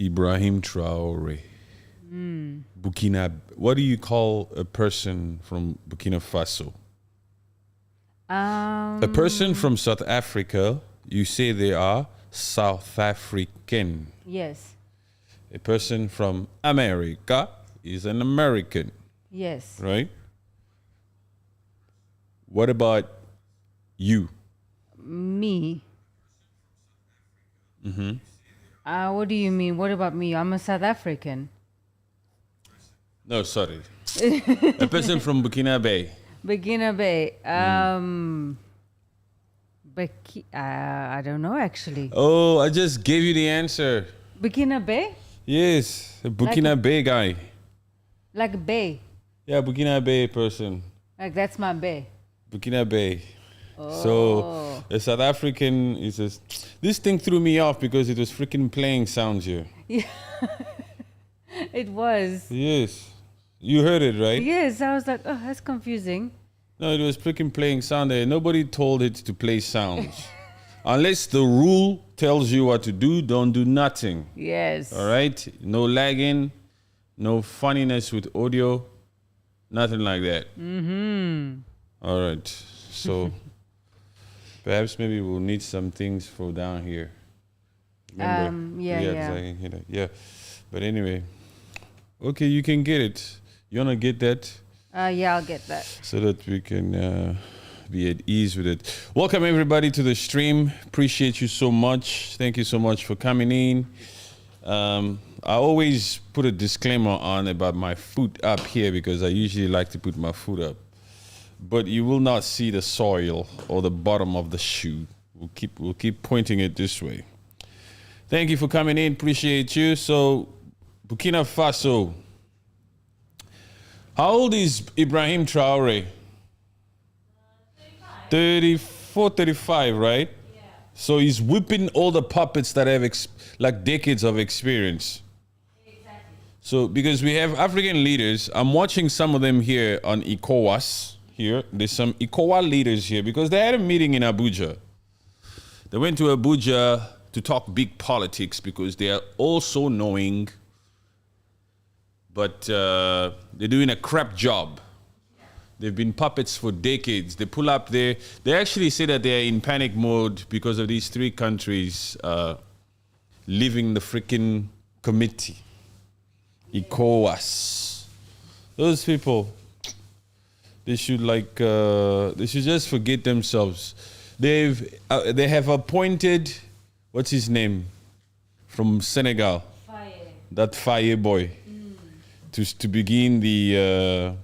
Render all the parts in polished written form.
Ibrahim Traore. Burkina. What do you call a person from Burkina Faso? A person from South Africa, you say they are South African. Yes. A person from America is an American. Yes. Right? What about you? Me. What do you mean? What about me? I'm a South African. No, sorry. A person from Burkina Faso. Burkina Faso. I don't know actually. Oh, I just gave you the answer. Burkina Faso? Yes, a Burkina Faso guy. Like bay. Yeah, Burkina Faso person. Like that's my bay. Burkina Faso. Oh. So a South African is this thing threw me off because it was freaking playing sounds here. Yeah. It was. Yes. You heard it, right? Yes, I was like, oh, that's confusing. No, it was freaking playing sound there. Nobody told it to play sounds. Unless the rule tells you what to do, don't do nothing. Yes. All right? No lagging, no funniness with audio, nothing like that. All right. So perhaps maybe we'll need some things for down here. Remember? Yeah. But anyway, okay, you can get it. You want to get that? Yeah, I'll get that. So that we can be at ease with it. Welcome everybody to the stream. Appreciate you so much. Thank you so much for coming in. I always put a disclaimer on about my foot up here because I usually like to put my foot up. But you will not see the soil or the bottom of the shoe. We'll keep pointing it this way. Thank you for coming in. Appreciate you. So, Burkina Faso. How old is Ibrahim Traore? 34, 35, right? Yeah. So he's whipping all the puppets that have like decades of experience. Exactly. So because we have African leaders, I'm watching some of them here on ECOWAS. Here, there's some ECOWAS leaders here because they had a meeting in Abuja. They went to Abuja to talk big politics because they are also knowing, but they're doing a crap job. They've been puppets for decades. They pull up there. They actually say that they're in panic mode because of these three countries leaving the freaking committee. ECOWAS. Those people, they should just forget themselves. They have appointed, what's his name, from Senegal, that Faye boy, to begin the.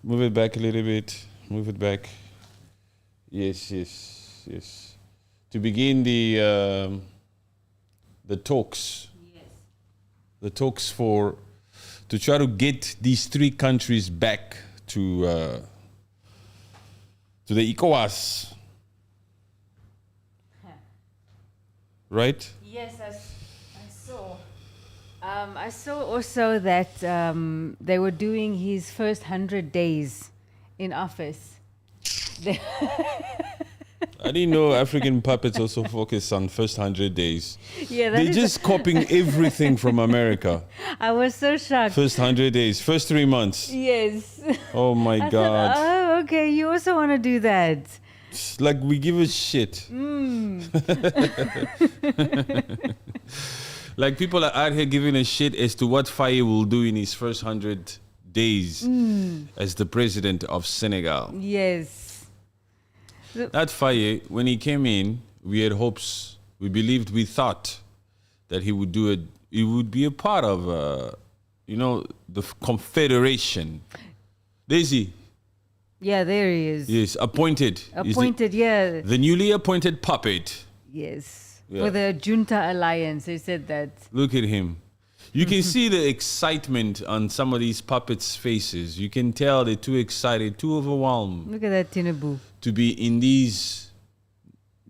Move it back a little bit. Move it back. Yes. To begin the talks. Yes. The talks to try to get these three countries back to the ECOWAS. Right? Yes, I saw. I saw also that they were doing his first 100 days in office. I didn't know African puppets also focus on first 100 days. Yeah, they're just copying everything from America. I was so shocked. First 100 days, first 3 months. Yes. Oh my God. Oh, okay. You also want to do that. Like we give a shit. Like people are out here giving a shit as to what Faye will do in his first 100 days as the president of Senegal. Yes. That Faye, when he came in, we had hopes. We thought that he would do it. He would be a part of, the Confederation. Daisy. Yeah, there he is. Yes, appointed. Yeah. The newly appointed puppet. Yes. Yeah. For the Junta Alliance, they said that. Look at him. You can see the excitement on some of these puppets' faces. You can tell they're too excited, too overwhelmed. Look at that Tinubu. To be in these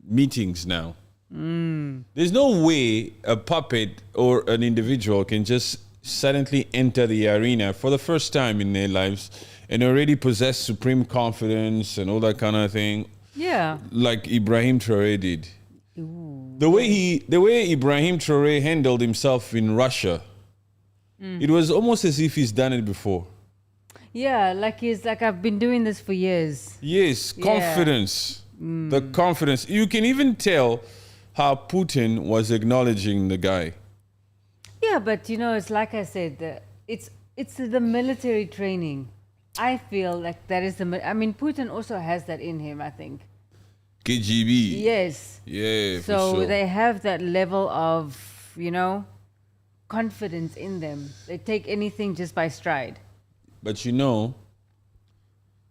meetings now. There's no way a puppet or an individual can just suddenly enter the arena for the first time in their lives and already possess supreme confidence and all that kind of thing. Yeah. Like Ibrahim Traore did. Ooh. The way Ibrahim Traore handled himself in Russia, it was almost as if he's done it before. Yeah, like he's like, I've been doing this for years. Yes, confidence. The confidence. You can even tell how Putin was acknowledging the guy. Yeah, but it's like I said, it's the military training. I feel like that is Putin also has that in him, I think. KGB. Yes. Yeah, So for sure. they have that level of, confidence in them. They take anything just by stride. But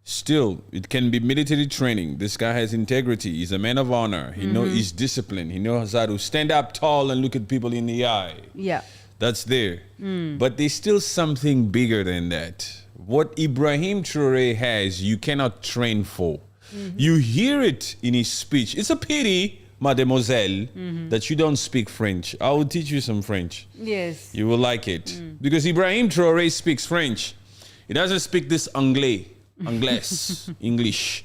still, it can be military training. This guy has integrity. He's a man of honor. He knows he's disciplined. He knows how to stand up tall and look at people in the eye. Yeah. That's there. But there's still something bigger than that. What Ibrahim Traore has, you cannot train for. You hear it in his speech. It's a pity, mademoiselle, that you don't speak French. I will teach you some French. Yes. You will like it. Because Ibrahim Traore speaks French. He doesn't speak this English.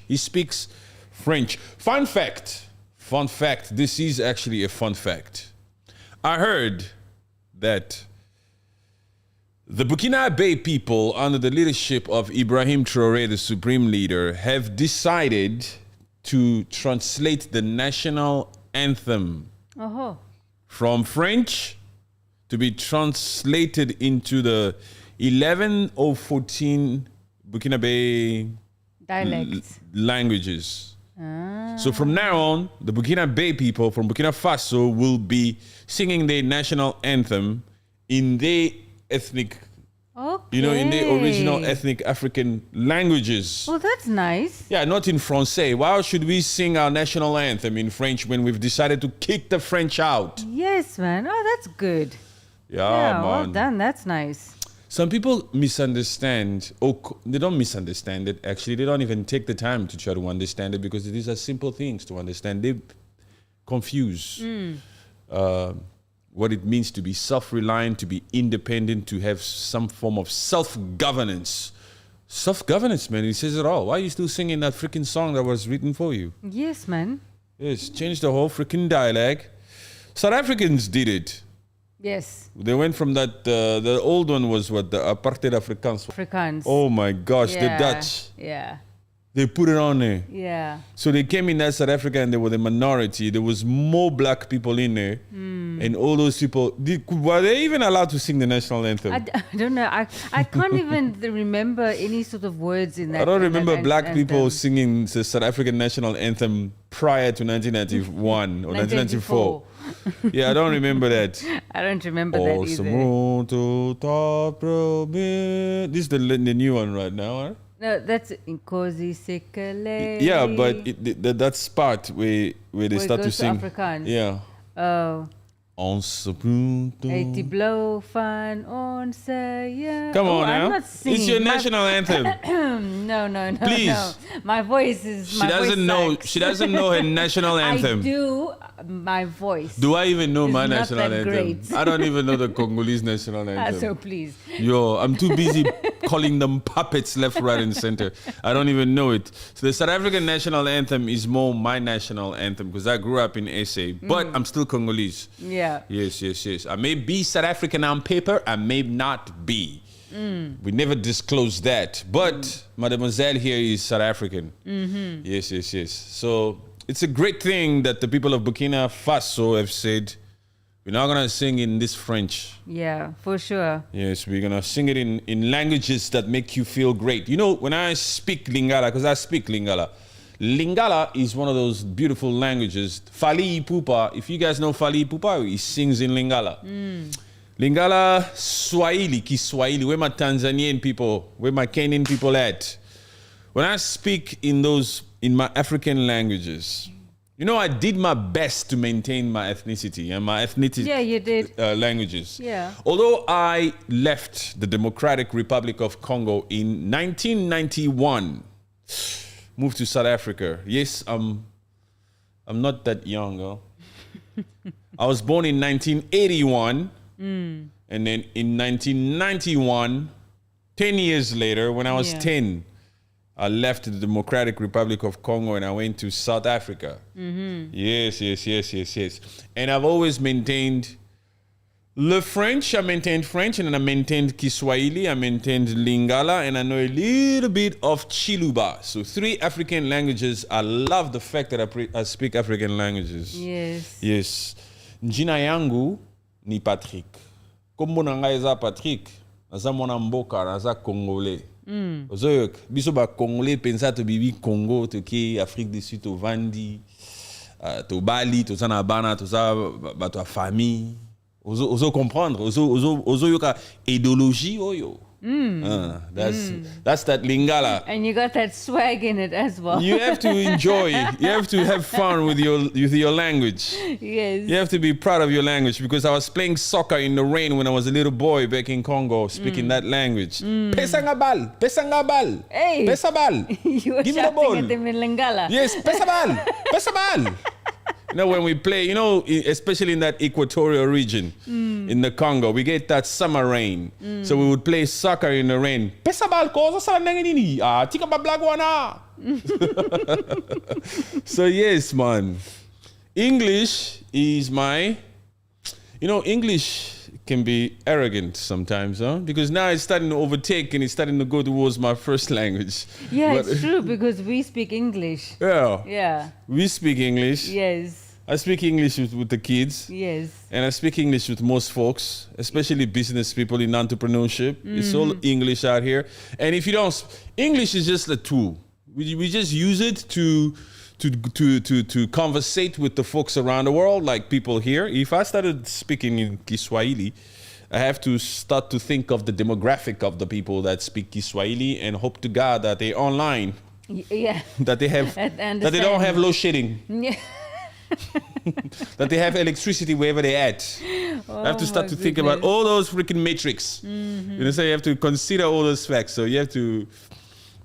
He speaks French. Fun fact. This is actually a fun fact. I heard that the Burkina Faso people, under the leadership of Ibrahim Traore, the supreme leader, have decided to translate the national anthem from French to be translated into the 11 or 14 Burkina Faso Dialects. Languages. So from now on, the Burkina Faso people from Burkina Faso will be singing their national anthem in their ethnic, in their original ethnic African languages. Oh, that's nice. Yeah, not in Francais. Why should we sing our national anthem in French when we've decided to kick the French out? Yes, man. Oh, that's good. Yeah, man. Well done. That's nice. Some people misunderstand, or they don't misunderstand it, actually. They don't even take the time to try to understand it because these are simple things to understand. They confuse what it means to be self-reliant, to be independent, to have some form of self-governance. Self-governance, man, it says it all. Why are you still singing that freaking song that was written for you? Yes, man. Yes, change the whole freaking dialect. South Africans did it. Yes. They went from that, the old one was what, the apartheid Afrikaans. Oh my gosh, the Dutch. Yeah. They put it on there. Yeah. So they came in as South Africa and they were the minority. There was more black people in there. And all those people, were they even allowed to sing the national anthem? I don't know. I can't even remember any sort of words in that. I don't remember black anthem. people singing the South African national anthem prior to 1991 or 1994. Yeah, I don't remember that. I don't remember that either. This is the new one right now, huh? No, that's Nkosi Sekele. Yeah, but that's part where they start to sing. Afrikaans. Yeah. Oh. On se punto. Eti blow fan on say. Come on now. I'm not singing. It's your national anthem. No. Please. No. My voice is. She doesn't know. She doesn't know her national anthem. I do. My voice. Do I even know my not national that anthem? great. I don't even know the Congolese national anthem. So please. Yo, I'm too busy calling them puppets left, right, and center. I don't even know it. So the South African national anthem is more my national anthem because I grew up in SA, but I'm still Congolese. Yeah. Yes. I may be South African on paper, I may not be. We never disclose that. But Mademoiselle here is South African. Yes. So it's a great thing that the people of Burkina Faso have said, we're not going to sing in this French. Yeah, for sure. Yes, we're going to sing it in languages that make you feel great. You know, when I speak Lingala, because I speak Lingala, Lingala is one of those beautiful languages. Fally Ipupa, if you guys know Fally Ipupa, he sings in Lingala. Lingala, Swahili, Kiswahili, where my Tanzanian people, where my Kenyan people at. When I speak in my African languages, you know, I did my best to maintain my ethnicity and my ethnicity. Yeah, you did. Languages. Yeah. Although I left the Democratic Republic of Congo in 1991, moved to South Africa. Yes, I'm not that young. Huh? I was born in 1981, and then in 1991, 10 years later, when I was 10, I left the Democratic Republic of Congo and I went to South Africa. Yes. And I've always maintained Le French. I maintained French, and then I maintained Kiswahili, I maintained Lingala, and I know a little bit of Chiluba. So 3 African languages. I love the fact that I speak African languages. Yes. Njina yangu ni Patrick. Kombo nanga eza Patrick. Naza mwana mboka, naza Congolais. Ozoyok, biso ba Congolais pensa to bibi Congo, to ki Afrique du Sud, to Vandi, to Bali, to zana bana, to za ba to famille. Ozo comprendre, ozo yoka idéologie oyo. That's that Lingala. And you got that swag in it as well. You have to enjoy. You have to have fun with your language. Yes. You have to be proud of your language, because I was playing soccer in the rain when I was a little boy back in Congo, speaking that language. Pesa nga bal. Hey. Pesa bal. You were Give me the ball. shouting at them in Lingala. Yes, pesa bal. You know, when we play, especially in that equatorial region, in the Congo, we get that summer rain. So we would play soccer in the rain. Pesa bal ko sa nangini. Tika ba blagwana. So yes, man. English is English can be arrogant sometimes, huh? Because now it's starting to overtake and it's starting to go towards my first language. Yeah, it's true, because we speak English. Yeah. We speak English. Yes. I speak English with the kids. Yes. And I speak English with most folks, especially business people in entrepreneurship. It's all English out here. And if you don't, English is just a tool. We just use it to conversate with the folks around the world, like people here. If I started speaking in Kiswahili, I have to start to think of the demographic of the people that speak Kiswahili and hope to God that they're online. Yeah. That they don't have load shedding. Yeah. That they have electricity wherever they're at. I have to start to think about all those freaking metrics. So you have to consider all those facts. So you have to.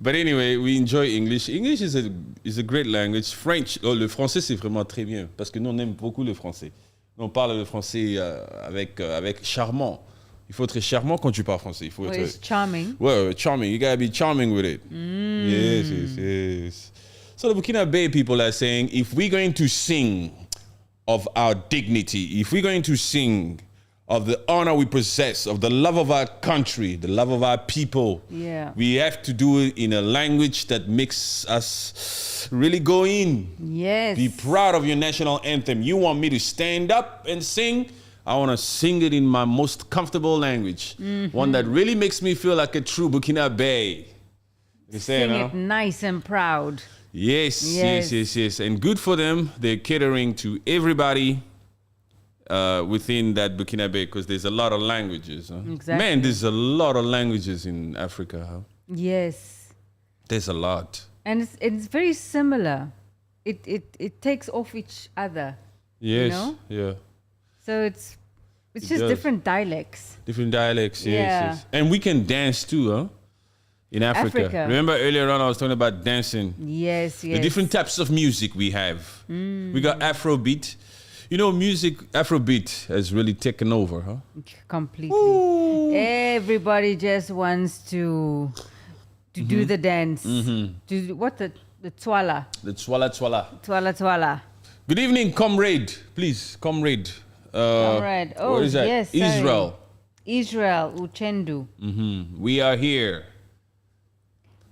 But anyway, we enjoy English. English is a great language. French, le français, c'est vraiment très bien. Parce que nous, on aime beaucoup le français. On parle le français avec charmant. Il faut être charmant quand tu parles français. Il faut être charming. Ouais, charming. You gotta be charming with it. Yes. So the Burkina Faso people are saying, if we're going to sing of our dignity, if we're going to sing of the honor we possess, of the love of our country, the love of our people, we have to do it in a language that makes us really go in. Yes. Be proud of your national anthem. You want me to stand up and sing? I want to sing it in my most comfortable language. One that really makes me feel like a true Burkina Faso. Sing it nice and proud. Yes. And good for them. They're catering to everybody within that Burkina Faso, because there's a lot of languages. Huh? Exactly. Man, there's a lot of languages in Africa. Huh? Yes. There's a lot. And it's very similar. It takes off each other. Yes. You know? Yeah. So it's just different dialects. Different dialects, yes. And we can dance too, huh? In Africa. Remember earlier on I was talking about dancing. Yes. The different types of music we have. We got Afrobeat. Afrobeat has really taken over, huh? Completely. Ooh. Everybody just wants to do the dance. To what the twala? The twala. Twala. Good evening, comrade. Please, comrade. Comrade. Oh, what is that? Yes. Israel. Uchendu. We are here.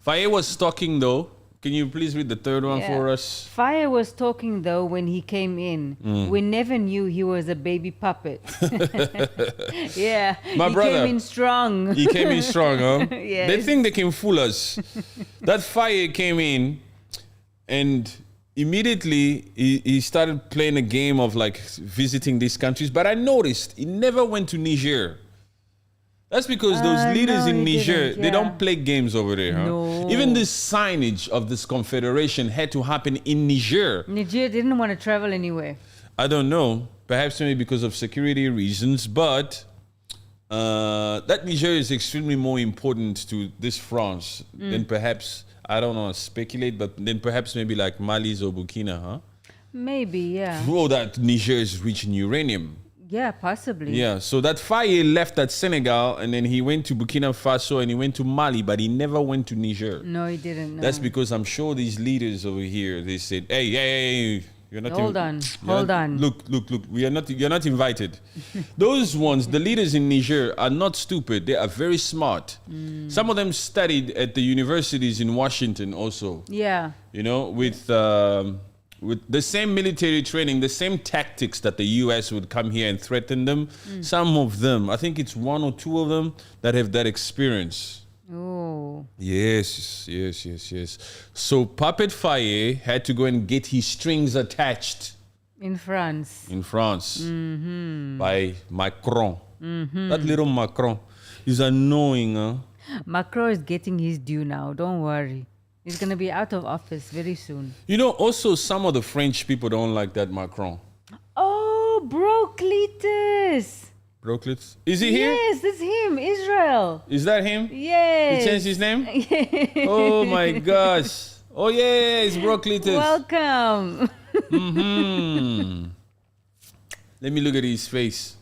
Faye was talking though. Can you please read the third one for us? Fire was talking though when he came in. We never knew he was a baby puppet. Yeah. My brother. He came in strong. He came in strong, huh? Yes. They think they can fool us. That Fire came in and immediately he started playing a game of like visiting these countries. But I noticed he never went to Niger. That's because those leaders in Niger, they don't play games over there, huh? No. Even this signage of this Confederation had to happen in Niger. Niger didn't want to travel anywhere. I don't know. Perhaps maybe because of security reasons, but that Niger is extremely more important to this France than perhaps, I don't know, speculate, but then perhaps maybe like Mali's or Burkina, huh? Maybe, yeah. Oh, that Niger is rich in uranium. Yeah, possibly. Yeah, so that Faye left at Senegal and then he went to Burkina Faso and he went to Mali, but he never went to Niger. No, he didn't. No. That's because I'm sure these leaders over here, they said, hey, you're not Hold on. Look, you're not invited. Those ones, the leaders in Niger are not stupid. They are very smart. Some of them studied at the universities in Washington also. Yeah. You know, with the same military training, the same tactics that the U.S. would come here and threaten them. Some of them, I think it's one or two of them that have that experience. Oh. Yes. So Puppet Faye had to go and get his strings attached. In France. By Macron. That little Macron is annoying, huh? Macron is getting his due now. Don't worry. He's going to be out of office very soon. You know, also some of the French people don't like that Macron. Oh, bro, Cletus. Brooklyn. Is he here? Yes, that's him. Israel. Is that him? Yes. He changed his name? Oh my gosh. Oh yeah, it's Brooklyn. Welcome. Let me look at his face.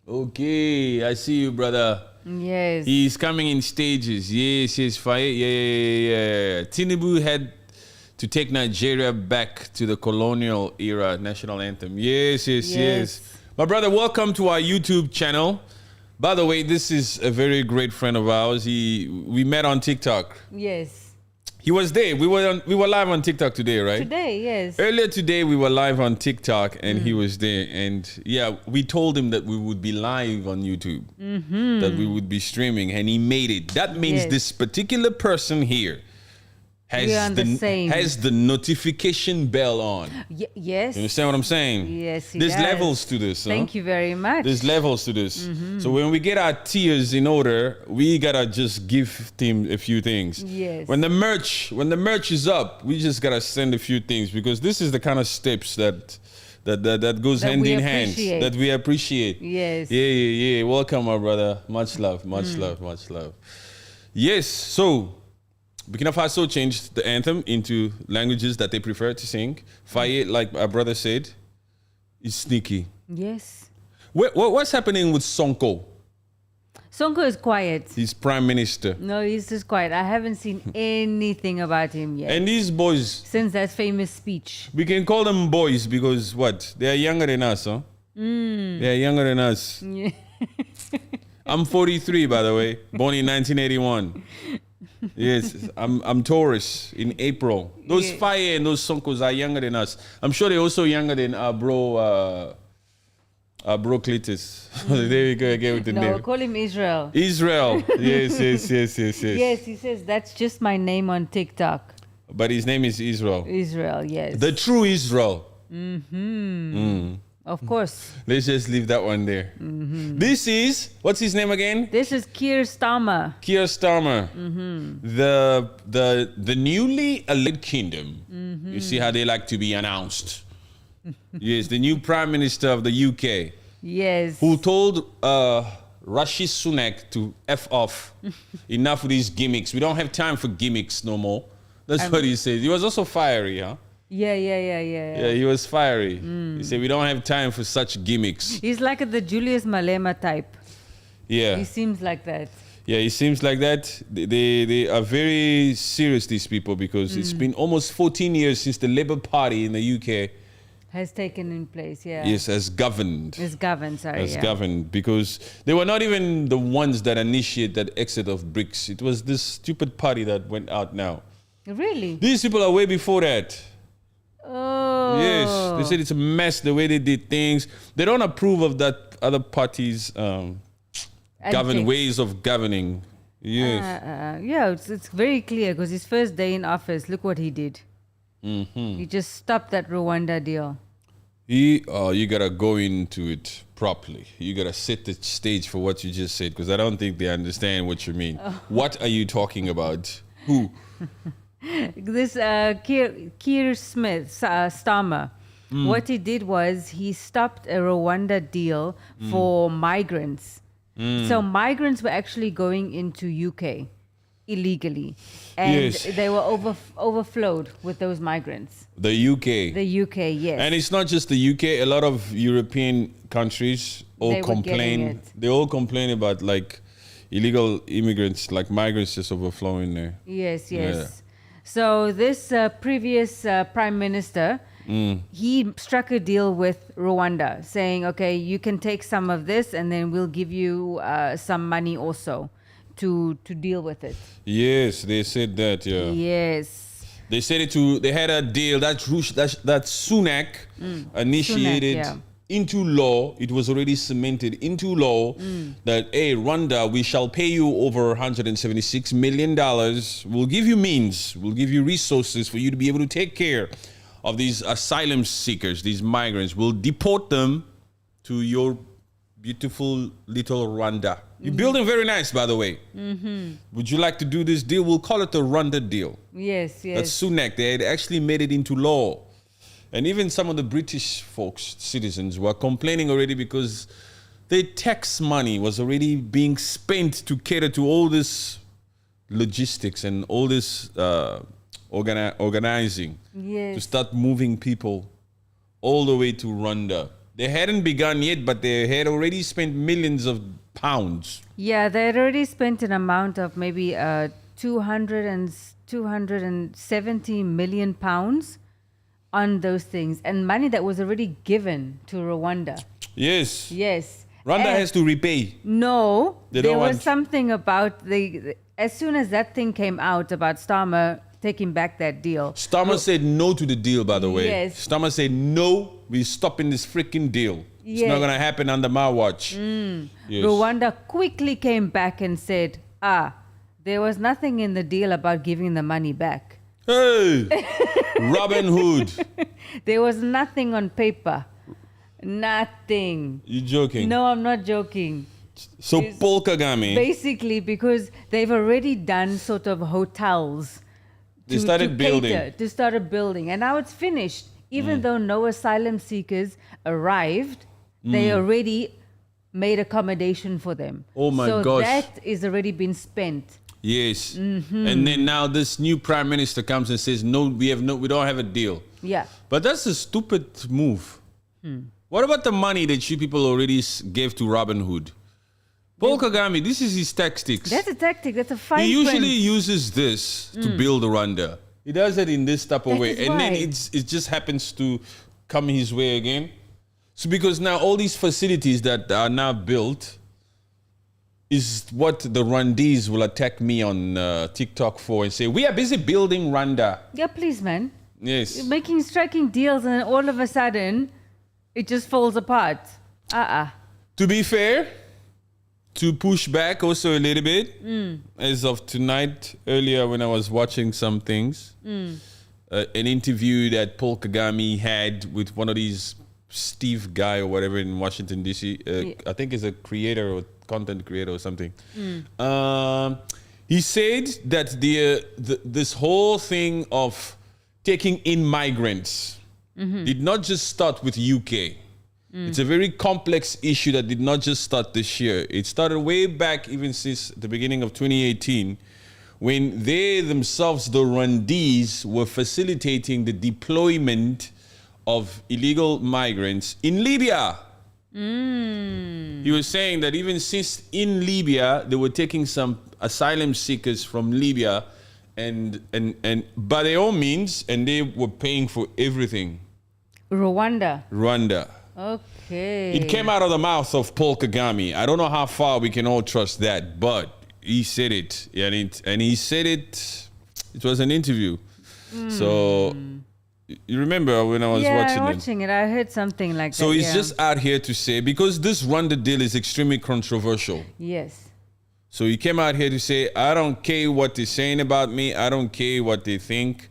Okay, I see you, brother. Yes. He's coming in stages. Yes, fire. Yeah. Tinubu had to take Nigeria back to the colonial era national anthem. Yes. My brother, welcome to our YouTube channel. By the way, this is a very great friend of ours. We met on TikTok. Yes. He was there. We were live on TikTok today, right? Today, yes. Earlier today, we were live on TikTok, and he was there. And yeah, we told him that we would be live on YouTube, that we would be streaming, and he made it. That means this particular person here has the notification bell on. Yes. You understand what I'm saying? Yes, There's levels to this. Thank you very much. There's levels to this. So when we get our tiers in order, we gotta just give him a few things. Yes. When the merch is up, we just gotta send a few things because this is the kind of steps that goes hand in hand that we appreciate. Yes. Yeah. Welcome, my brother. Much love. Yes. So Burkina Faso changed the anthem into languages that they prefer to sing. Faye, like our brother said, is sneaky. Yes. What's happening with Sonko? Sonko is quiet. He's prime minister. No, he's just quiet. I haven't seen anything about him yet. And these boys, since that famous speech. we can call them boys because what? They are younger than us, huh? They are younger than us. Yeah. I'm 43, by the way, born in 1981. Yes, I'm Taurus in April. Those Faye and those Sonkos are younger than us. I'm sure they're also younger than our bro Cletus. There we go again with the name. No, call him Israel. Israel. Yes. Yes, he says that's just my name on TikTok. But his name is Israel. Israel, yes. The true Israel. Of course. Let's just leave that one there. This is, what's his name again? This is Keir Starmer. Keir Starmer. The newly elected kingdom. You see how they like to be announced. Yes, the new prime minister of the UK. Yes. Who told Rishi Sunak to F off. Enough of these gimmicks. We don't have time for gimmicks no more. That's what he said. He was also fiery, huh? Yeah. Yeah, he was fiery. He said, we don't have time for such gimmicks. He's like the Julius Malema type. Yeah. He seems like that. Yeah, it seems like that. They are very serious, these people, because it's been almost 14 years since the Labour Party in the UK has taken in place, yeah. Yes, has governed. It's governed, sorry. Has governed, because they were not even the ones that initiated that exit of BRICS. It was this stupid party that went out now. Really? These people are way before that. Oh. Yes, they said it's a mess the way they did things. They don't approve of that other party's ways of governing. Yes. Yeah, it's very clear because his first day in office, look what he did. He just stopped that Rwanda deal. You gotta go into it properly. You gotta set the stage for what you just said, because I don't think they understand what you mean. What are you talking about? Who? This Keir Starmer, what he did was he stopped a Rwanda deal for migrants. So migrants were actually going into UK. illegally, and Yes. they were overflowed with those migrants. The UK. The UK, yes. And it's not just the UK. A lot of European countries all They were getting complain. it. They all complain about like illegal immigrants, like migrants, just overflowing there. Yes, Yeah. yes. So this previous prime minister, he struck a deal with Rwanda, saying, "Okay, you can take some of this, and then we'll give you some money also to deal with it." Yes, they said that. Yeah. Yes. They said it to. They had a deal that Sunak initiated Sunak, yeah. into law. It was already cemented into law that, hey, Rwanda, we shall pay you over $176 million. We'll give you means. We'll give you resources for you to be able to take care of these asylum seekers, these migrants. We'll deport them to your beautiful little Rwanda. You're building very nice, by the way. Would you like to do this deal? We'll call it the Rwanda deal. Yes, yes. That's Sunak. They had actually made it into law. And even some of the British folks, citizens, were complaining already because their tax money was already being spent to cater to all this logistics and all this organizing Yes. to start moving people all the way to Rwanda. They hadn't begun yet, but they had already spent millions of pounds. Yeah, they had already spent an amount of maybe 270 million pounds on those things, and money that was already given to Rwanda. Yes. Yes. Rwanda And has to repay. No, They there don't was want- something about as soon as that thing came out about Starmer taking back that deal. Starmer said no to the deal, by the way. Yes. Starmer said, no, we're stopping this freaking deal. It's not Yes. going to happen under my watch. Yes. Rwanda quickly came back and said, there was nothing in the deal about giving the money back. Hey, Robin Hood. There was nothing on paper. Nothing. You joking? No, I'm not joking. So Paul Kagame, Basically, because they've already done sort of hotels. They started building. To start a building. And now it's finished. Even though no asylum seekers arrived, they already made accommodation for them. Oh my so gosh. that is already been spent. yes. And then now this new prime minister comes and says, no, we don't have a deal. Yeah. But that's a stupid move. What about the money that you people already gave to Robin Hood? Paul Kagame, this is his tactics. That's a tactic. That's a fine He usually print. uses this to build Rwanda. He does it in this type of That way. is And then why. it just happens to come his way again. So because now all these facilities that are now built is what the Rwandese will attack me on TikTok for and say, we are busy building Rwanda. Yeah, please, man. Yes. You're making striking deals and then all of a sudden it just falls apart. To be fair, to push back also a little bit, as of tonight, earlier when I was watching some things, an interview that Paul Kagame had with one of these Steve guy or whatever in Washington, D.C. I think he's a creator or content creator or something. He said that this whole thing of taking in migrants did not just start with UK. It's a very complex issue that did not just start this year. It started way back even since the beginning of 2018 when they themselves, the Rwandese, were facilitating the deployment of illegal migrants in Libya. He was saying that even since in Libya, they were taking some asylum seekers from Libya and by their own means, and they were paying for everything. Rwanda. Okay. It came out of the mouth of Paul Kagame. I don't know how far we can all trust that, but he said it. And he said it, it was an interview. So you remember when I was watching it. I heard something like that. So he's just out here to say, because this Rwanda deal is extremely controversial. Yes. So he came out here to say, I don't care what they're saying about me. I don't care what they think.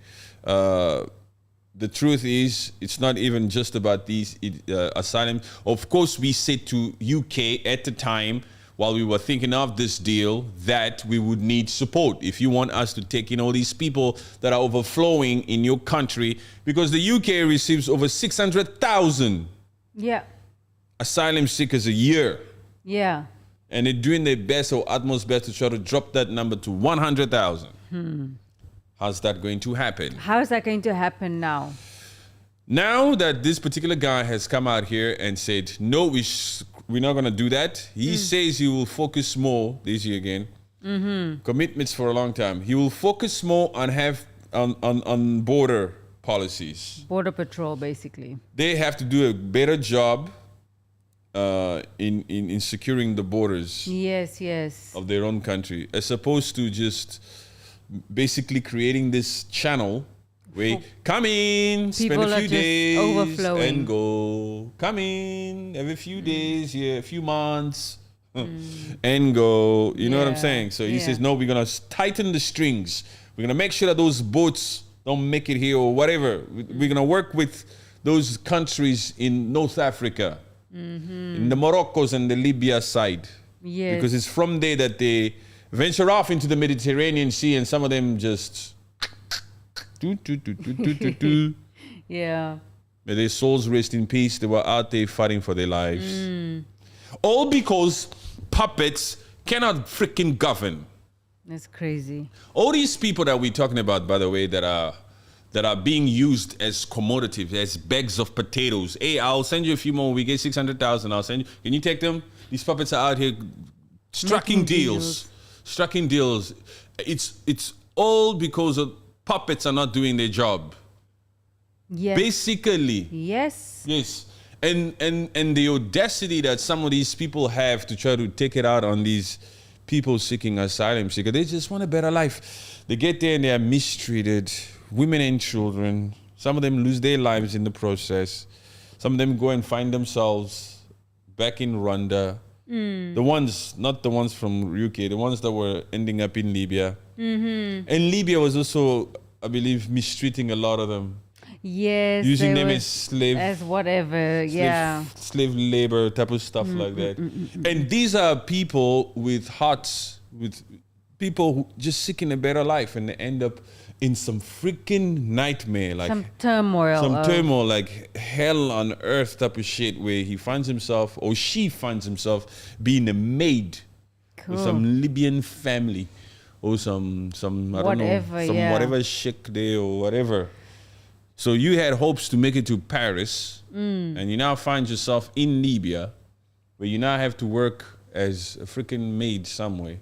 The truth is, it's not even just about these asylum. Of course, we said to UK at the time, while we were thinking of this deal, that we would need support if you want us to take in all these people that are overflowing in your country, because the UK receives over 600,000 Yeah. asylum seekers a year. Yeah. And they're doing their best or utmost best to try to drop that number to 100,000. How's that going to happen? How is that going to happen now? Now that this particular guy has come out here and said, no, we're not going to do that. He says he will focus more, this year again, commitments for a long time. He will focus more on border policies. Border patrol, basically. They have to do a better job in securing the borders Yes. of their own country, as opposed to just basically creating this channel where come in, spend People a are few just days overflowing. and go. Come in, have a few days, a few months and go. You know what I'm Yeah, saying? So he yeah. says, no, we're going to tighten the strings. We're going to make sure that those boats don't make it here or whatever. We're going to work with those countries in North Africa, in the Moroccos and the Libya side. Yes. Because it's from there that they venture off into the Mediterranean Sea, and some of them just Yeah. May their souls rest in peace. They were out there fighting for their lives. All because puppets cannot freaking govern. That's crazy. All these people that we're talking about, by the way, that are being used as commodities, as bags of potatoes. Hey, I'll send you a few more. We get 600,000. I'll send you. Can you take them? These puppets are out here striking deals. Striking deals. It's all because of puppets are not doing their job. Yes. Basically. Yes. Yes. And the audacity that some of these people have to try to take it out on these people seeking asylum seeker. They just want a better life. They get there and they are mistreated. Women and children. Some of them lose their lives in the process. Some of them go and find themselves back in Rwanda. The ones, not the ones from UK, the ones that were ending up in Libya. And Libya was also, I believe, mistreating a lot of them. Yes. Using they them were- as slave. As whatever. Yeah. Slave labor type of stuff like that. And these are people with hearts, with people who just seeking a better life, and they end up in some freaking nightmare, like Some turmoil. some of- turmoil, like hell on earth type of shit, where he finds himself or she finds himself being a maid with some Libyan family or some I don't know, Whatever, some yeah. whatever sheikh there or whatever. So you had hopes to make it to Paris, and you now find yourself in Libya, where you now have to work as a freaking maid somewhere,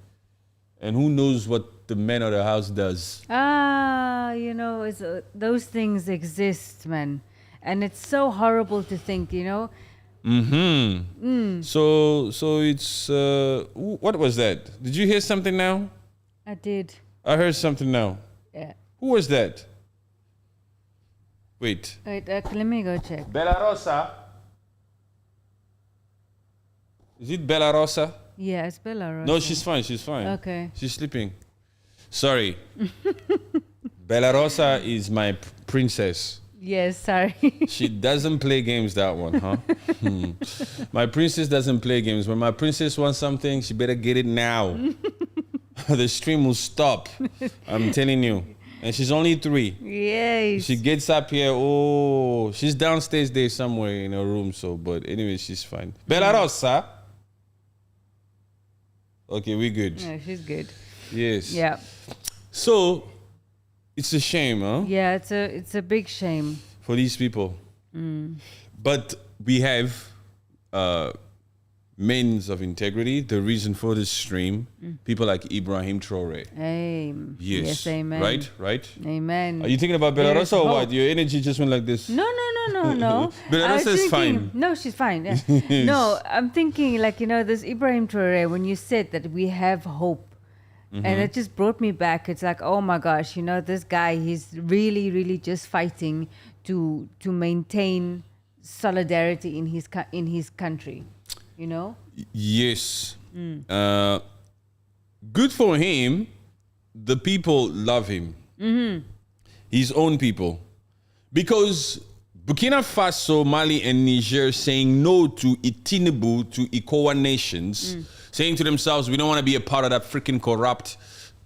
and who knows what the man of the house does. It's, those things exist, man. And it's so horrible to think, So it's what was that? Did you hear something now? I did. I heard something now. Yeah. Who was that? Wait. Wait, let me go check. Bella Rosa. Is it Bella Rosa? Yeah, it's Belarus. No, she's fine. She's fine. Okay. She's sleeping. Sorry. Bella Rosa is my princess. Yes, sorry. She doesn't play games, that one, huh? My princess doesn't play games. When my princess wants something, she better get it now. The stream will stop. I'm telling you. And she's only 3. Yes. She gets up here. She's downstairs there somewhere in her room. But anyway, she's fine. Bella Rosa. Okay, we good. Yeah, she's good. Yes. Yeah. So, it's a shame, huh? Yeah, it's a big shame. For these people. But we have men of integrity. The reason for this stream, people like Ibrahim Traore. Amen. Yes. Yes, amen. Right? Amen. Are you thinking about There Bella is Rosa or hope. what? Your energy just went like this. No. Bella I was Rosa is thinking- fine. No, she's fine. Yeah. No, I'm thinking this Ibrahim Traore, when you said that we have hope, and it just brought me back. It's like, oh my gosh, this guy, he's really, really just fighting to maintain solidarity in his country, Yes. Good for him. The people love him. His own people. Because Burkina Faso, Mali, and Niger saying no to Tinubu, to ECOWAS nations, saying to themselves, we don't want to be a part of that freaking corrupt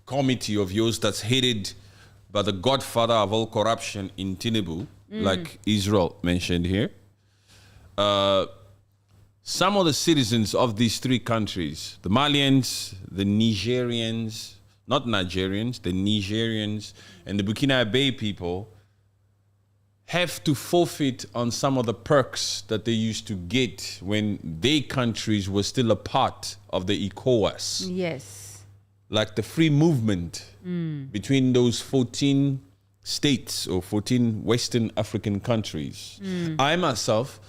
committee of yours that's headed by the godfather of all corruption in Tinubu, like Israel mentioned here. some of the citizens of these three countries, the Malians, the Nigerians, not Nigerians, the Nigerians, and the Burkina Faso people, have to forfeit on some of the perks that they used to get when their countries were still a part of the ECOWAS. Yes. Like the free movement between those 14 states or 14 Western African countries. I myself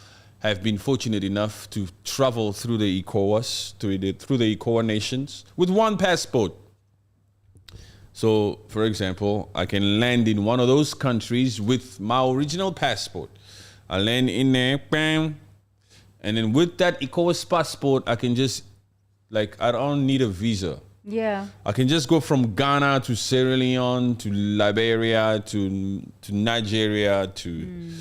have been fortunate enough to travel through the ECOWAS, through the ECOWAS nations with one passport. So, for example, I can land in one of those countries with my original passport. I land in there, bam, and then with that ECOWAS passport, I can just, I don't need a visa. Yeah. I can just go from Ghana to Sierra Leone to Liberia to Nigeria to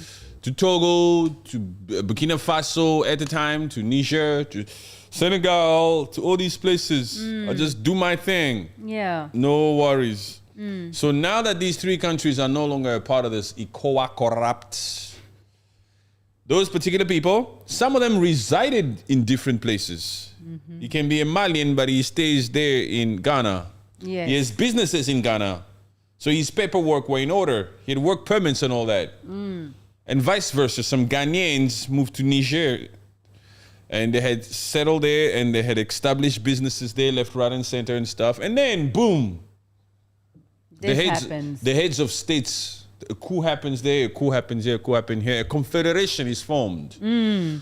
Togo to Burkina Faso at the time, to Niger, to Senegal, to all these places. I just do my thing. Yeah. No worries. So now that these three countries are no longer a part of this ECOWAS corrupt, those particular people, some of them resided in different places. He can be a Malian, but he stays there in Ghana. Yes. He has businesses in Ghana. So his paperwork were in order. He had work permits and all that. And vice versa. Some Ghanaians moved to Niger and they had settled there and they had established businesses there, left, right, and center and stuff. And then, boom. Happens. The heads of states, a coup happens there, a coup happens here, a coup happens here. A confederation is formed.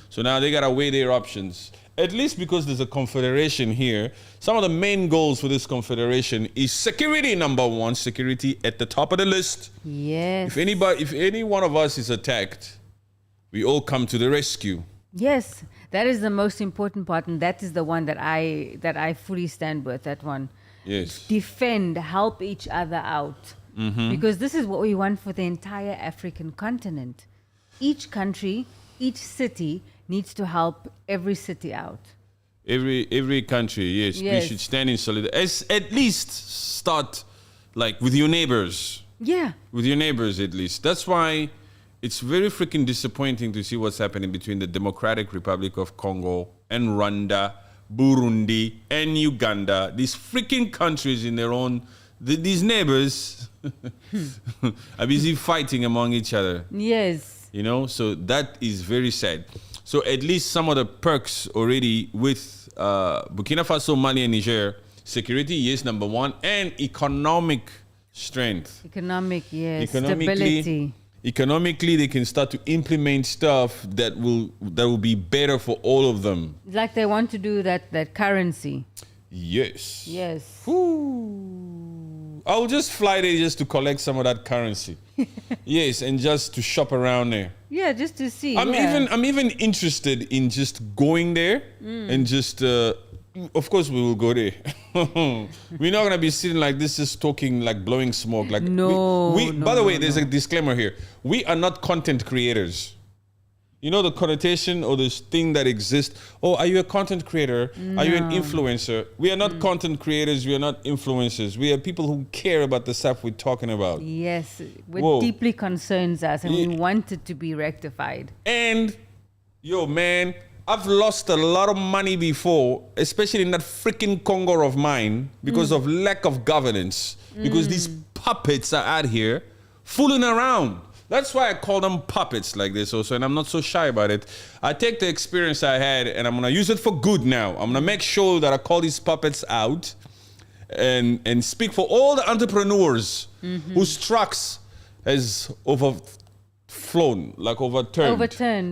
So now they got to weigh their options. At least because there's a confederation here, some of the main goals for this confederation is security, number one, security at the top of the list. Yes. If any one of us is attacked, we all come to the rescue. Yes, that is the most important part, and that is the one that I fully stand with. That one. Yes. Defend, help each other out, because this is what we want for the entire African continent. Each country, each city needs to help every city out. Every country, yes. We should stand in solidarity. At least start with your neighbors. Yeah. With your neighbors, at least. That's why it's very freaking disappointing to see what's happening between the Democratic Republic of Congo and Rwanda, Burundi, and Uganda. These freaking countries in their own, these neighbors are busy fighting among each other. Yes. So that is very sad. So at least some of the perks already with Burkina Faso, Mali, and Niger, security, yes, number one, and economic strength. Stability. Economically, they can start to implement stuff that will be better for all of them. Like they want to do that currency. Yes. Yes. Ooh. I'll just fly there just to collect some of that currency. Yes, and just to shop around there. Yeah, just to see. I'm even interested in just going there and just of course we will go there. We're not gonna be sitting like this just talking blowing smoke by the way, there's a disclaimer here. We are not content creators. You know the connotation or this thing that exists. Oh, are you a content creator? No. Are you an influencer? We are not content creators. We are not influencers. We are people who care about the stuff we're talking about. Yes, it deeply concerns us and we want it to be rectified. And, man, I've lost a lot of money before, especially in that freaking Congo of mine, because of lack of governance. Because these puppets are out here fooling around. That's why I call them puppets like this also, and I'm not so shy about it. I take the experience I had, and I'm going to use it for good now. I'm going to make sure that I call these puppets out and speak for all the entrepreneurs whose trucks has overflown,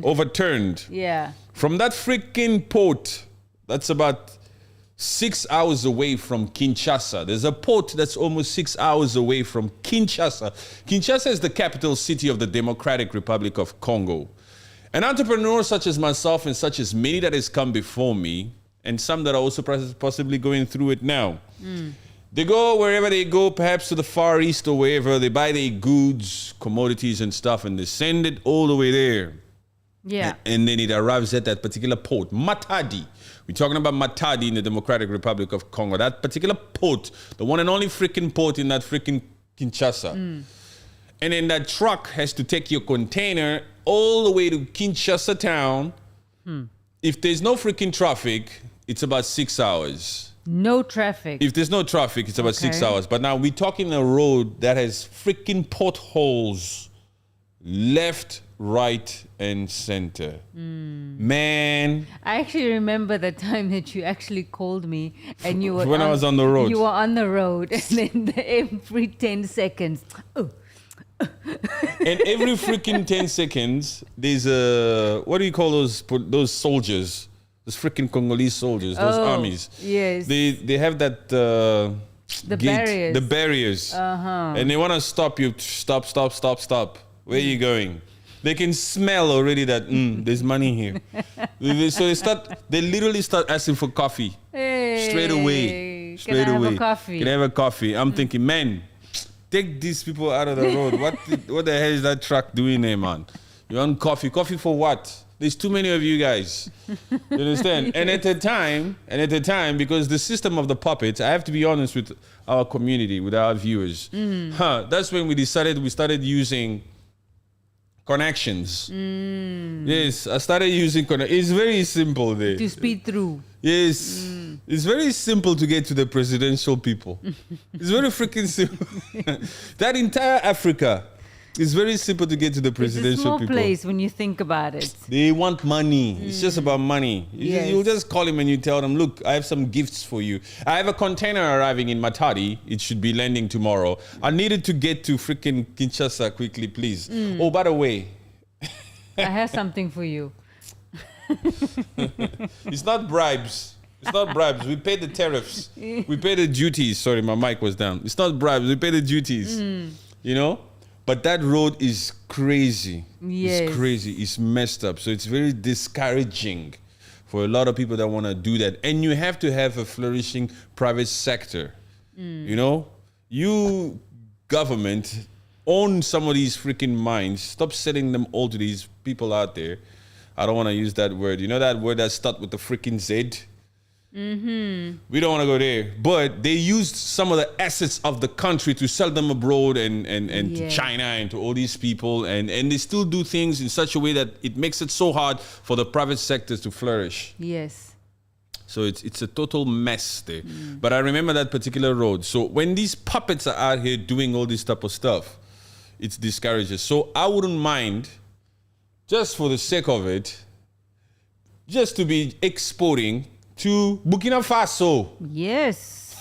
overturned. Yeah. From that freaking port, that's about 6 hours away from Kinshasa. There's a port that's almost 6 hours away from Kinshasa. Kinshasa is the capital city of the Democratic Republic of Congo. An entrepreneur such as myself and such as many that has come before me, and some that are also possibly going through it now, they go wherever they go, perhaps to the Far East or wherever, they buy their goods, commodities and stuff, and they send it all the way there. Yeah. And then it arrives at that particular port, Matadi. We're talking about Matadi in the Democratic Republic of Congo. That particular port, the one and only freaking port in that freaking Kinshasa. And then that truck has to take your container all the way to Kinshasa town. if there's no freaking traffic, it's about 6 hours. No traffic. If there's no traffic, it's about 6 hours. But now we're talking a road that has freaking potholes left, right, and center. Man. I actually remember the time that you actually called me and you were when I was on the road. You were on the road and then every 10 seconds. Oh. And every freaking 10 seconds, there's a, what do you call those soldiers? Those freaking Congolese soldiers, those armies. Yes. They have that the gate, barriers. the barriers, and they want to stop you. Stop. Where are you going? They can smell already that there's money here. So they literally start asking for coffee. Hey, straight away. Can I have a coffee? Can I have a coffee? I'm thinking, man, take these people out of the road. What the hell is that truck doing there, man? You want coffee? Coffee for what? There's too many of you guys. You understand? Yes. And at the time, because the system of the puppets, I have to be honest with our community, with our viewers. That's when we started using connections. Yes, I started using connections. It's very simple there. To speed through. Yes. It's very simple to get to the presidential people. It's very freaking simple. That entire Africa, it's very simple to get to the presidential people. It's a small place when you think about it. They want money. It's just about money. Yes. You'll just call him and you tell them, look, I have some gifts for you. I have a container arriving in Matadi. It should be landing tomorrow. I needed to get to freaking Kinshasa quickly, please. Oh, by the way. I have something for you. It's not bribes. It's not bribes. We pay the tariffs. We pay the duties. Sorry, my mic was down. It's not bribes. We pay the duties. You know? But that road is crazy. Yes. It's crazy. It's messed up. So it's very discouraging for a lot of people that want to do that. And you have to have a flourishing private sector. You know? You, government, own some of these freaking mines. Stop selling them all to these people out there. I don't want to use that word. You know that word that starts with the freaking Z? We don't want to go there. But they used some of the assets of the country to sell them abroad and to China and to all these people. And they still do things in such a way that it makes it so hard for the private sector to flourish. Yes. So it's a total mess there. But I remember that particular road. So when these puppets are out here doing all this type of stuff, it's discourages. So I wouldn't mind, just for the sake of it, just to be exporting to Burkina Faso. Yes.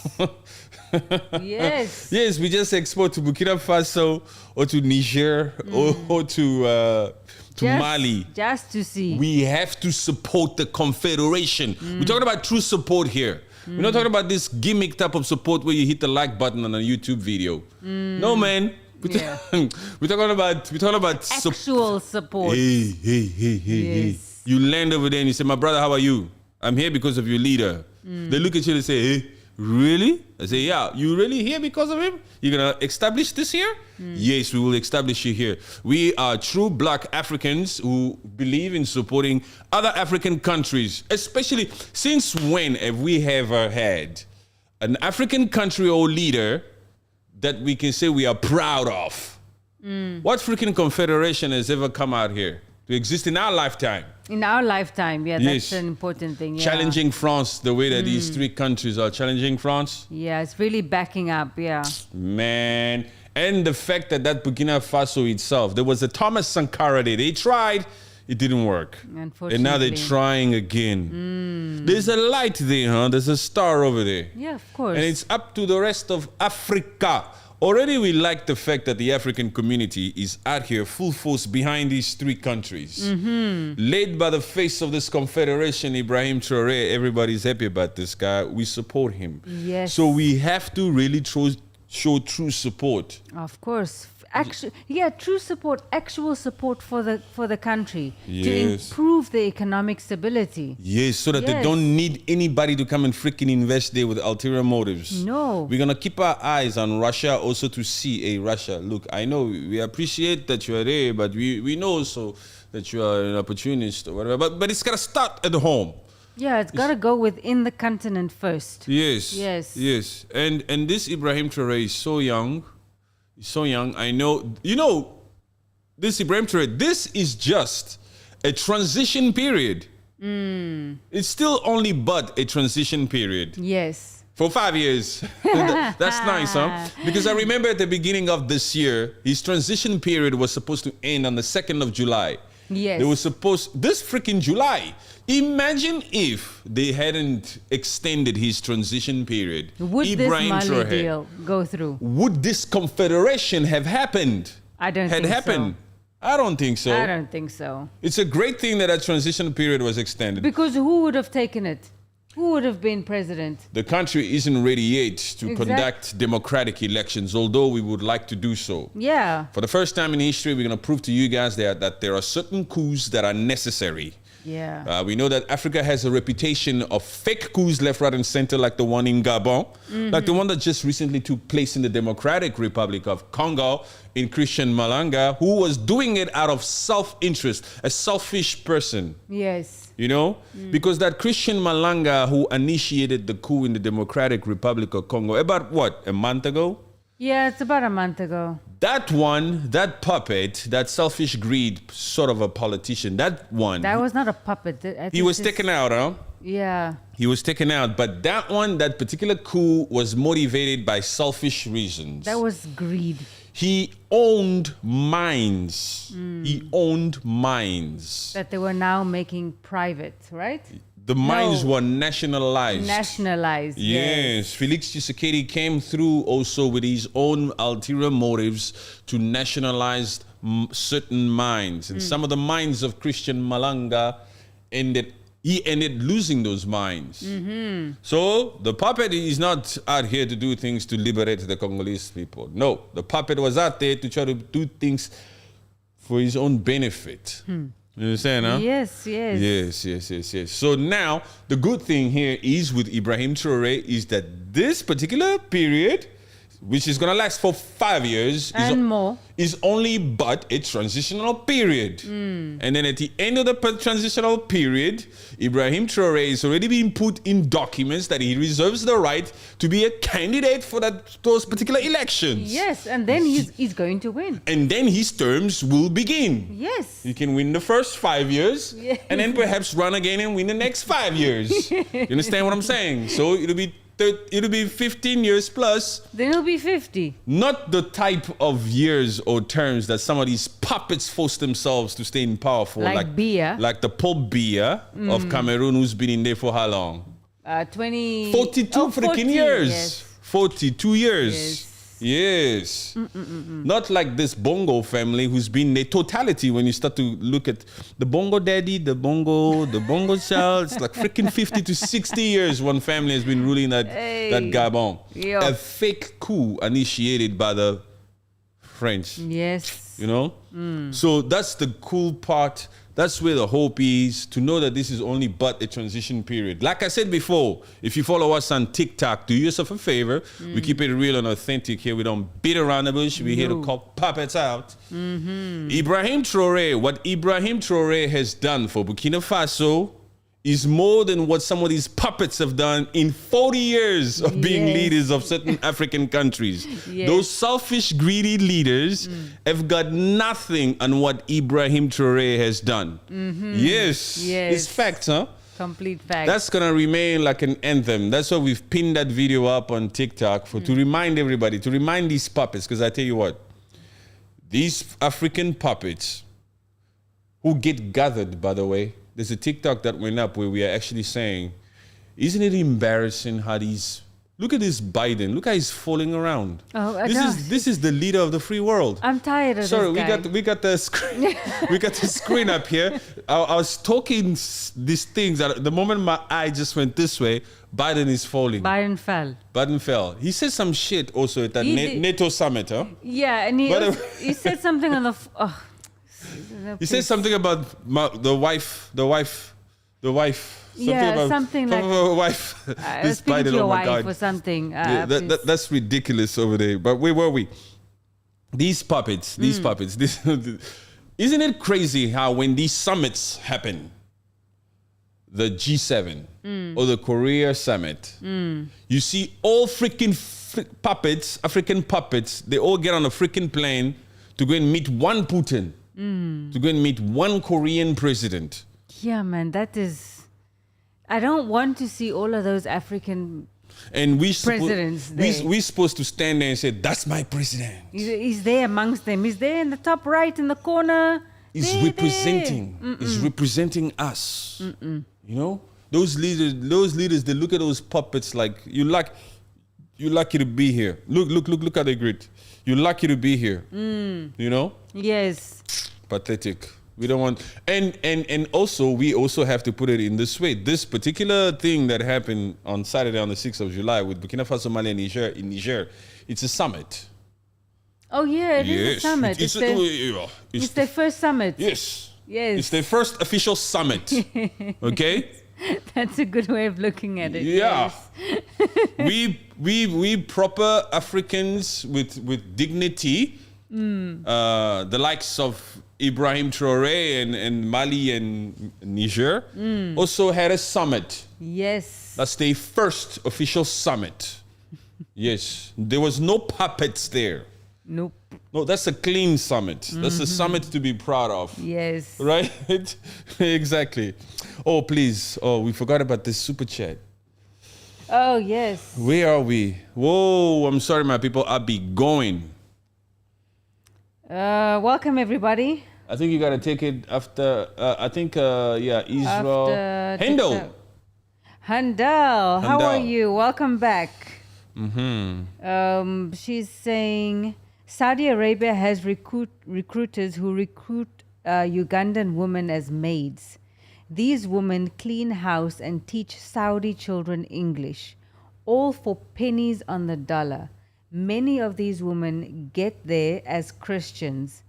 Yes. Yes, we just export to Burkina Faso or to Niger or to Mali. Just to see. We have to support the Confederation. We're talking about true support here. We're not talking about this gimmick type of support where you hit the like button on a YouTube video. No, man. We're talking about actual support. Hey. Yes. You land over there and you say, my brother, how are you? I'm here because of your leader. They look at you and say, hey, really? I say, yeah, you really here because of him? You're going to establish this here? Yes, we will establish you here. We are true black Africans who believe in supporting other African countries, especially since when have we ever had an African country or leader that we can say we are proud of? What freaking confederation has ever come out here to exist in our lifetime? In our lifetime, yeah, Yes. that's an important thing. Yeah. Challenging France the way that these three countries are challenging France? Yeah, it's really backing up, yeah. Man. And the fact that Burkina Faso itself, there was a Thomas Sankara there. They tried, it didn't work. Unfortunately. And now they're trying again. There's a light there, huh? There's a star over there. Yeah, of course. And it's up to the rest of Africa. Already we like the fact that the African community is out here full force behind these three countries. Led by the face of this confederation, Ibrahim Traore. Everybody's happy about this guy. We support him. Yes. So we have to really show true support. Of course. True support, actual support for the country to Yes. improve the economic stability. Yes, so that they don't need anybody to come and freaking invest there with ulterior motives. No. We're going to keep our eyes on Russia also to see, hey, Russia, look, I know we appreciate that you are there, but we know also that you are an opportunist or whatever. But it's got to start at home. Yeah, it's got to go within the continent first. Yes. Yes. Yes. And this Ibrahim Traore is so young. He's so young. I know. You know, this Ibrahim Traore, this is just a transition period. It's still only but a transition period. Yes. For 5 years. That's nice, huh? Because I remember at the beginning of this year, his transition period was supposed to end on the 2nd of July. Yes. They were supposed, this freaking July. Imagine if they hadn't extended his transition period. Would Ibrahim this Mali Traore, deal go through? would this confederation have happened? I don't think happened? so. I don't think so. I don't think so. It's a great thing that transition period was extended. Because who would have taken it? Who would have been president? The country isn't ready yet to conduct democratic elections, although we would like to do so. Yeah. For the first time in history, we're going to prove to you guys that there are certain coups that are necessary. Yeah. We know that Africa has a reputation of fake coups left, right, and center, like the one in Gabon, like the one that just recently took place in the Democratic Republic of Congo in Christian Malanga, who was doing it out of self-interest, a selfish person. Yes. You know, because that Christian Malanga who initiated the coup in the Democratic Republic of Congo, about what, a month ago? Yeah, it's about a month ago. That one, that puppet, that selfish greed sort of a politician, that one. That was not a puppet. He was taken out, huh? Yeah. He was taken out. But that one, that particular coup was motivated by selfish reasons. That was greed. He owned mines. He owned mines. That they were now making private, right? The mines were nationalized. Nationalized. Yes. Felix Tshisekedi came through also with his own ulterior motives to nationalize certain mines. And some of the mines of Christian Malanga he ended losing those mines. So the puppet is not out here to do things to liberate the Congolese people. No, the puppet was out there to try to do things for his own benefit. You understand, huh? Yes, yes. Yes. So now, the good thing here is with Ibrahim Traore is that this particular period, which is going to last for 5 years, is only but a transitional period. And then at the end of the transitional period, Ibrahim Traore is already being put in documents that he reserves the right to be a candidate for those particular elections. Yes, and then he's going to win. And then his terms will begin. Yes. He can win the first 5 years, and then perhaps run again and win the next 5 years. You understand what I'm saying? So it'll be 15 years plus. Then it'll be 50. Not the type of years or terms that some of these puppets force themselves to stay in power for. Like Biya. Like the Pope Biya of Cameroon, who's been in there for how long? 42 freaking years. Yes. 42 years. Yes. Not like this Bongo family who's been a totality when you start to look at the Bongo daddy, the Bongo child. It's like freaking 50 to 60 years one family has been ruling that Gabon. Yo. A fake coup initiated by the French. Yes. You know? So that's the cool part. That's where the hope is, to know that this is only but a transition period. Like I said before, if you follow us on TikTok, do yourself a favor. We keep it real and authentic here. We don't beat around the bush. We're here to call puppets out. Ibrahim Traore, what Ibrahim Traore has done for Burkina Faso is more than what some of these puppets have done in 40 years of being leaders of certain African countries. Those selfish, greedy leaders have got nothing on what Ibrahim Traore has done. Yes. It's facts, huh? Complete fact. That's going to remain like an anthem. That's why we've pinned that video up on TikTok to remind everybody, to remind these puppets, because I tell you what, these African puppets who get gathered, by the way, there's a TikTok that went up where we are actually saying, isn't it embarrassing how look at this Biden, look how he's falling around. Oh, this is the leader of the free world. I'm tired of this guy. we got the screen, we got the screen up here. I was talking these things, the moment my eye just went this way, Biden is falling. Biden fell. He said some shit also at that NATO summit, huh? Yeah, and he said something on the... He said something about the wife. Something like her wife. This Biden, to your my God. wife or something. That's ridiculous over there. But where were we? These puppets. Isn't it crazy how when these summits happen, the G7 or the Korea summit, you see all freaking puppets, African puppets, they all get on a freaking plane to go and meet one Putin. To go and meet one Korean president. Yeah, man, that is... I don't want to see all of those African And presidents there. we're supposed to stand there and say, that's my president. He's there amongst them. He's there in the top right in the corner. He's There, representing. there. He's representing us. You know, those leaders. They look at those puppets like you're lucky to be here. Look at the grid. You're lucky to be here. You know. Yes. Pathetic. We don't want, and also we also have to put it in this way. This particular thing that happened on Saturday on the 6th of July with Burkina Faso, Mali, and Niger, it's a summit. Oh yeah, it is a summit. It's their first summit. Yes. Yes. It's their first official summit. Okay. That's a good way of looking at it. Yeah. Yes. we proper Africans with dignity, the likes of Ibrahim Traore and Mali and Niger also had a summit. Yes. That's their first official summit. Yes. There was no puppets there. Nope. No, that's a clean summit. That's a summit to be proud of. Yes. Right? Exactly. Oh, please. Oh, we forgot about this super chat. Oh yes. Where are we? Whoa, I'm sorry, my people. I'll be going. Welcome everybody. I think you got to take it after, Israel. After Hendo. Handel, how are Handel. you? Welcome back. Mm-hmm. She's saying Saudi Arabia has recruiters who recruit Ugandan women as maids. These women clean house and teach Saudi children English, all for pennies on the dollar. Many of these women get there as Christians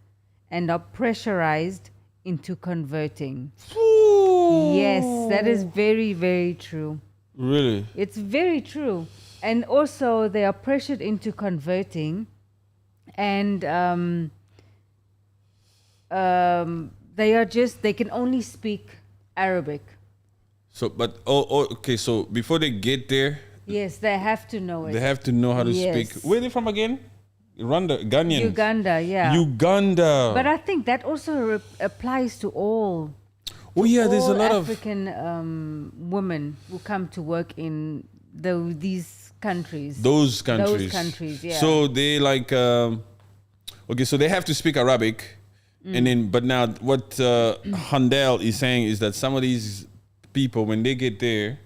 and are pressurized into converting. Yes, that is very, very true. Really? It's very true. And also they are pressured into converting, and they can only speak Arabic. So, but, okay, so before they get there, Yes, they have to know it. they have to know how to Yes. speak. Where are they from again? Rwanda, Ghanaians. Uganda, yeah. Uganda. But I think that also applies to all. Oh yeah, there's a all lot of African women who come to work in these countries. those countries. Those countries, yeah. So they like, okay, so they have to speak Arabic, and then but now what Handel is saying is that some of these people, when they get there,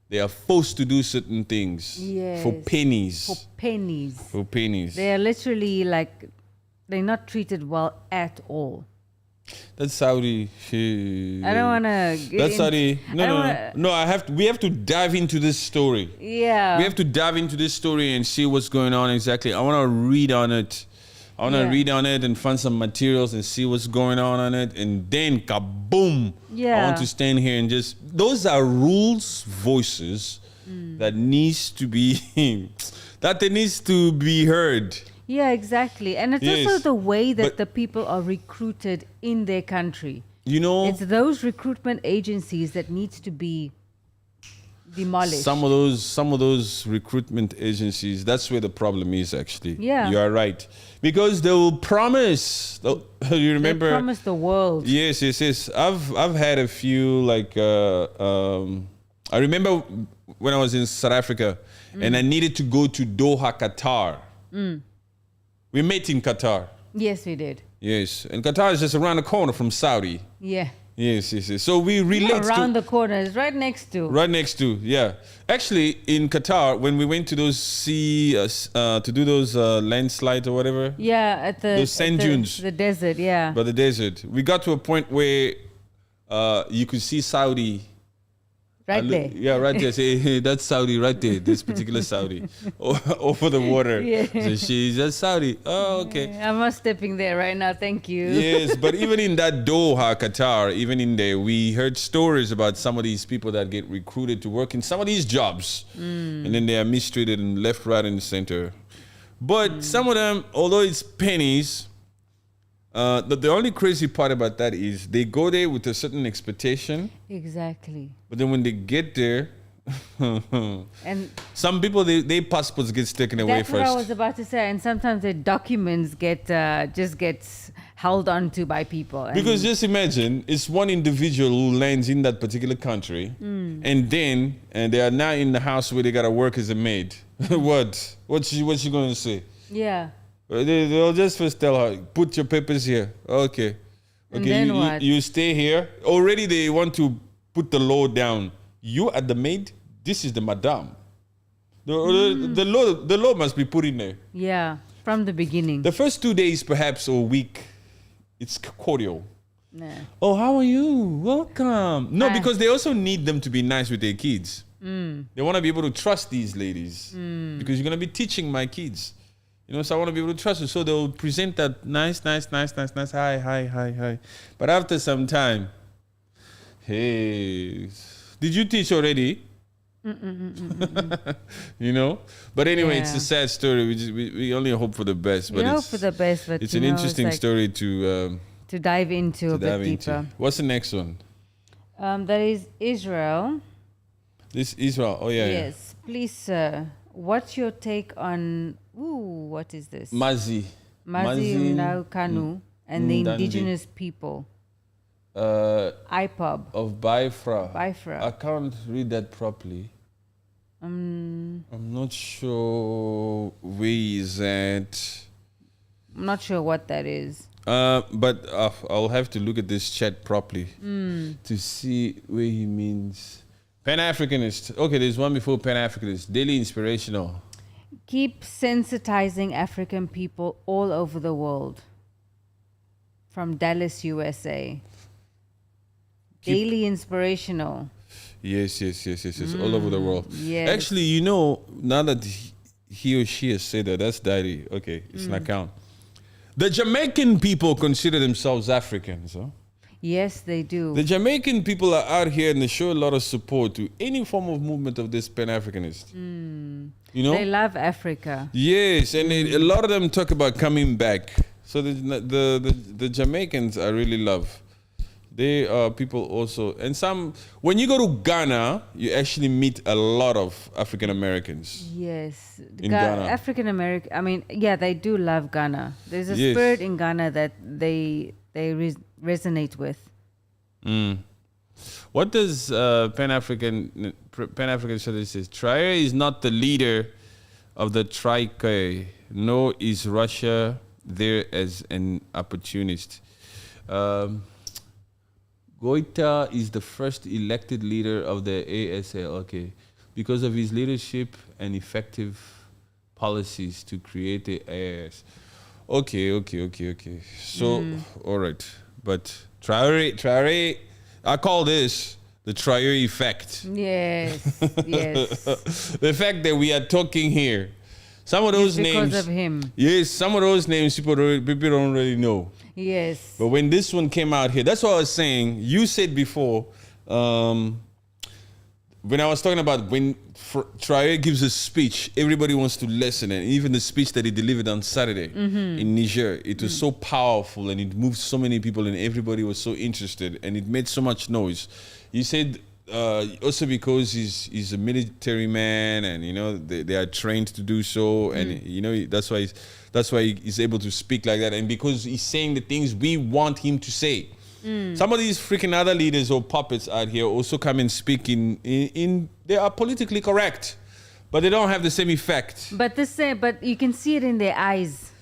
they are forced to do certain things for Yes. pennies. For pennies. For pennies. They are literally like, they're not treated well at all. That's Saudi. I don't want to. That's Saudi. No. We have to dive into this story. Yeah. We have to dive into this story and see what's going on exactly. I want to read on it. I want to Yeah. read on it and find some materials and see what's going on it. And then kaboom. Yeah. I want to stand here and just, those are rules, voices that needs to be, that they needs to be heard. Yeah, exactly. And it's Yes. also the way that But- the people are recruited in their country. You know, It's those recruitment agencies that needs to be demolished. some of those recruitment agencies, that's where the problem is actually. Yeah. You are right. Because they will promise, you They remember? promise the world. Yes. I've had a few like I remember when I was in South Africa and I needed to go to Doha, Qatar. We met in Qatar. Yes, we did. Yes, and Qatar is just around the corner from Saudi. Yeah. Yes. So we relate Around to the corner. It's right next to. right next to, yeah. Actually, in Qatar, when we went to those to do those landslides or whatever, Yeah, at the Those sand at the- dunes. The desert, yeah. by the desert, we got to a point where you could see Saudi. right there. Yeah, right there. Say, hey, that's Saudi right there. This particular Saudi over the water. Yeah. So she's just Saudi. Oh, okay. I'm not stepping there right now. Thank you. Yes, but even in that Doha, Qatar, even in there, we heard stories about some of these people that get recruited to work in some of these jobs, and then they are mistreated and left, right, and center. But some of them, although it's pennies, the only crazy part about that is they go there with a certain expectation, Exactly. but then when they get there, And some people their passports get taken away that's what I first. was about to say. And sometimes their documents get just gets held on to by people. And Because just imagine, it's one individual who lands in that particular country, and they are now in the house where they gotta work as a maid. What's she gonna say? yeah. They'll just first tell her, put your papers here. Okay. And then what? You stay here. Already they want to put the law down. You are the maid. This is the madam. The law must be put in there. Yeah. From the beginning. The first 2 days, perhaps, or week, it's cordial. Nah. Oh, how are you? Welcome. No, because they also need them to be nice with their kids. They want to be able to trust these ladies because you're going to be teaching my kids. So I want to be able to trust you. So they'll present that nice. Hi. But after some time, hey, did you teach already? But anyway, it's a sad story. We only hope for the best. But hope for the best, but it's an interesting story to dive into a bit deeper. What's the next one? That is Israel. This Israel. Oh yeah. Yes, please, sir. What's your take on? What is this? Mazi Kanu and the indigenous people. IPOB. Of Biafra. Biafra. I can't read that properly. I'm not sure where is that. I'm not sure what that is. But I'll have to look at this chat properly to see where he means. Pan-Africanist. Okay, there's one before Pan-Africanist. Daily inspirational. Keep sensitizing African people all over the world. From Dallas, USA. Daily inspirational. Yes. All over the world. Yes. Actually, now that he or she has said that, that's diary. Okay, it's an account. The Jamaican people consider themselves Africans, huh? Yes, they do. The Jamaican people are out here and they show a lot of support to any form of movement of this Pan-Africanist. They love Africa. Yes, and a lot of them talk about coming back. So the Jamaicans I really love. They are people also, and when you go to Ghana, you actually meet a lot of African Americans. Yes, in Ghana. African American. I mean, yeah, they do love Ghana. There's a spirit in Ghana that they resonate with. What does Pan-African studies say? Traore is not the leader of the Troika, nor is Russia there as an opportunist. Goita is the first elected leader of the ASL, okay, because of his leadership and effective policies to create the AS. Okay. So, all right. But Traore, I call this the Traore effect. Yes. The fact that we are talking here, some of those names. Because of him. Yes, some of those names people don't really know. Yes. But when this one came out here, that's what I was saying. You said before, when I was talking about when Traore gives a speech, everybody wants to listen. And even the speech that he delivered on Saturday in Niger, it was so powerful and it moved so many people and everybody was so interested and it made so much noise. You said also because he's a military man and, they are trained to do so. And, that's why he's able to speak like that. And because he's saying the things we want him to say. Some of these freaking other leaders or puppets out here also come and speak in they are politically correct, but they don't have the same effect. But you can see it in their eyes.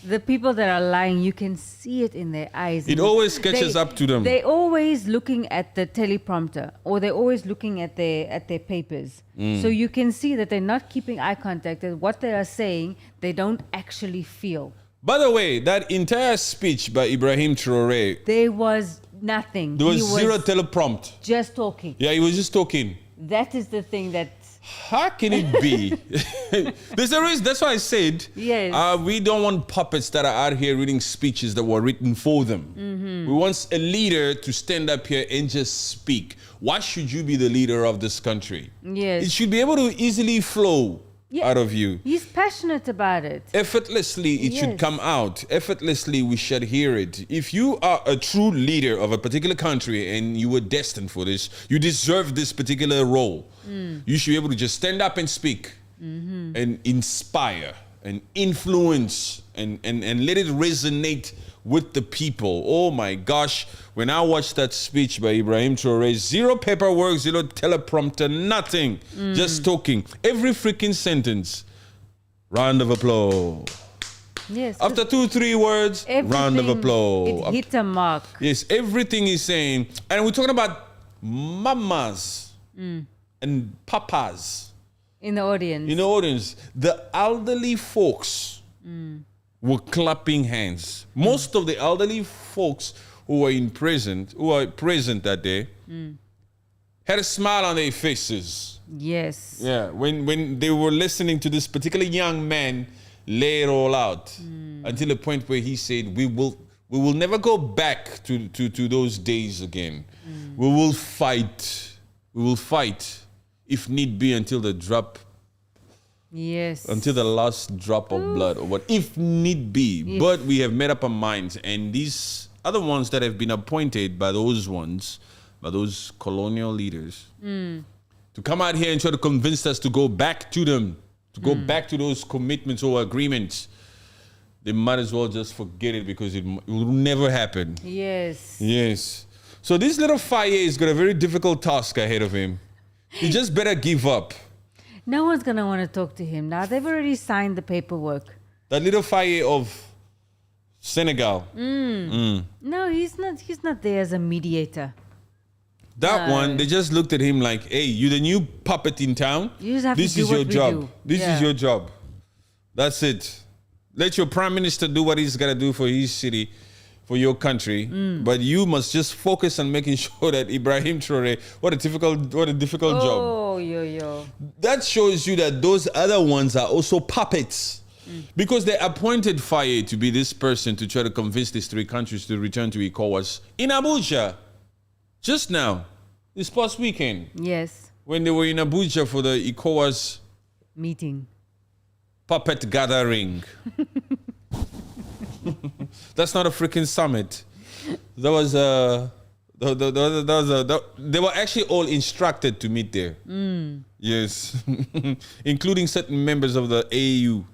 The people that are lying, you can see it in their eyes. It always catches up to them. They're always looking at the teleprompter or they're always looking at their papers. So you can see that they're not keeping eye contact. That what they are saying, they don't actually feel. By the way, that entire speech by Ibrahim Traore, there was nothing. There was zero teleprompt. Just talking. Yeah, he was just talking. That is the thing that... How can it be? There's a reason. That's why I said, yes. We don't want puppets that are out here reading speeches that were written for them. We want a leader to stand up here and just speak. Why should you be the leader of this country? Yes. It should be able to easily flow out of you. He's passionate about it. Effortlessly, it should come out. Effortlessly, we should hear it. If you are a true leader of a particular country and you were destined for this, you deserve this particular role. You should be able to just stand up and speak and inspire and influence and let it resonate with the people. Oh my gosh. When I watched that speech by Ibrahim Traore, zero paperwork, zero teleprompter, nothing. Just talking. Every freaking sentence. Round of applause. Yes. After 2-3 words, round of applause. It hit a mark. Yes, everything he's saying. And we're talking about mamas and papas. In the audience. In the audience. The elderly folks were clapping hands. Most of the elderly folks who were present that day, had a smile on their faces. Yes. Yeah, when they were listening to this particular young man lay it all out until the point where he said, we will never go back to those days again. We will fight. We will fight if need be until the last drop of blood or what, if need be. But we have made up our minds, and these other ones that have been appointed by those colonial leaders to come out here and try to convince us to go back to them, to go back to those commitments or agreements, they might as well just forget it, because it will never happen. Yes. So this little Faye has got a very difficult task ahead of him. He just better give up. No one's going to want to talk to him now. They've already signed the paperwork. That little Faye of Senegal. No, he's not there as a mediator. That one, they just looked at him like, hey, you're the new puppet in town. You just have this to do is your what we job. do. This is your job. That's it. Let your prime minister do what he's got to do for his city, for your country. But you must just focus on making sure that Ibrahim Traore, what a difficult job. Oh, yo. That shows you that those other ones are also puppets. Because they appointed Faye to be this person to try to convince these 3 countries to return to ECOWAS in Abuja. Just now, this past weekend. Yes. When they were in Abuja for the ECOWAS meeting. Puppet gathering. That's not a freaking summit. That was they were actually all instructed to meet there. Yes. Including certain members of the AU.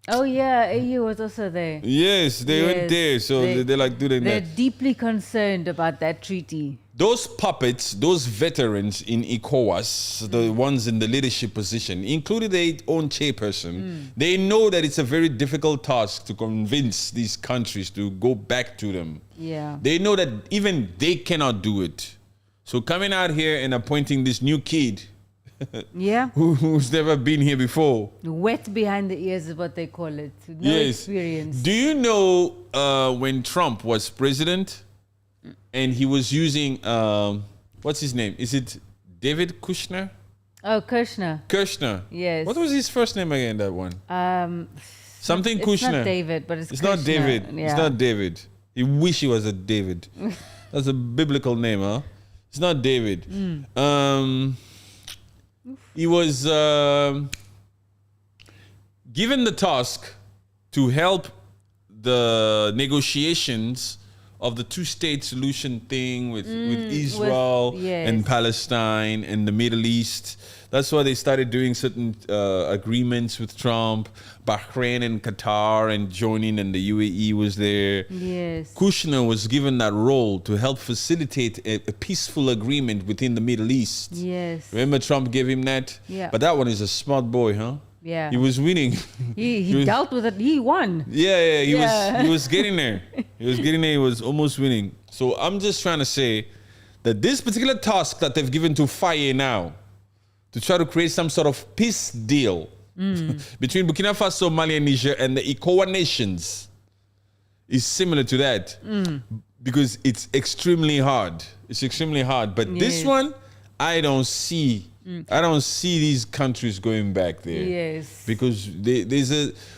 Oh yeah, AU was also there. Yes, they went there. So they're like doing that. They're deeply concerned about that treaty. Those puppets, those veterans in ECOWAS, the ones in the leadership position, including their own chairperson, they know that it's a very difficult task to convince these countries to go back to them. Yeah. They know that even they cannot do it. So coming out here and appointing this new kid, who's never been here before. Wet behind the ears is what they call it. No experience. Do you know when Trump was president and he was using, what's his name? Is it David Kushner? Oh, Kushner. Kushner. Yes. What was his first name again, that one? Something Kushner. It's not David, but it's not David. Yeah. It's not David. He wish he was a David. That's a biblical name, huh? It's not David. He was given the task to help the negotiations of the 2-state solution thing with Israel and Palestine and the Middle East. That's why they started doing certain agreements with Trump. Bahrain and Qatar and joining, and the UAE was there. Yes. Kushner was given that role to help facilitate a peaceful agreement within the Middle East. Yes. Remember Trump gave him that? Yeah. But that one is a smart boy, huh? Yeah. He was winning. He dealt with it. He won. Yeah. He was getting there. He was almost winning. So I'm just trying to say that this particular task that they've given to Faye now, to try to create some sort of peace deal between Burkina Faso, Mali, and Niger and the ECOWAS nations, is similar to that. Because it's extremely hard. It's extremely hard. But this one, I don't see these countries going back there. Yes. Because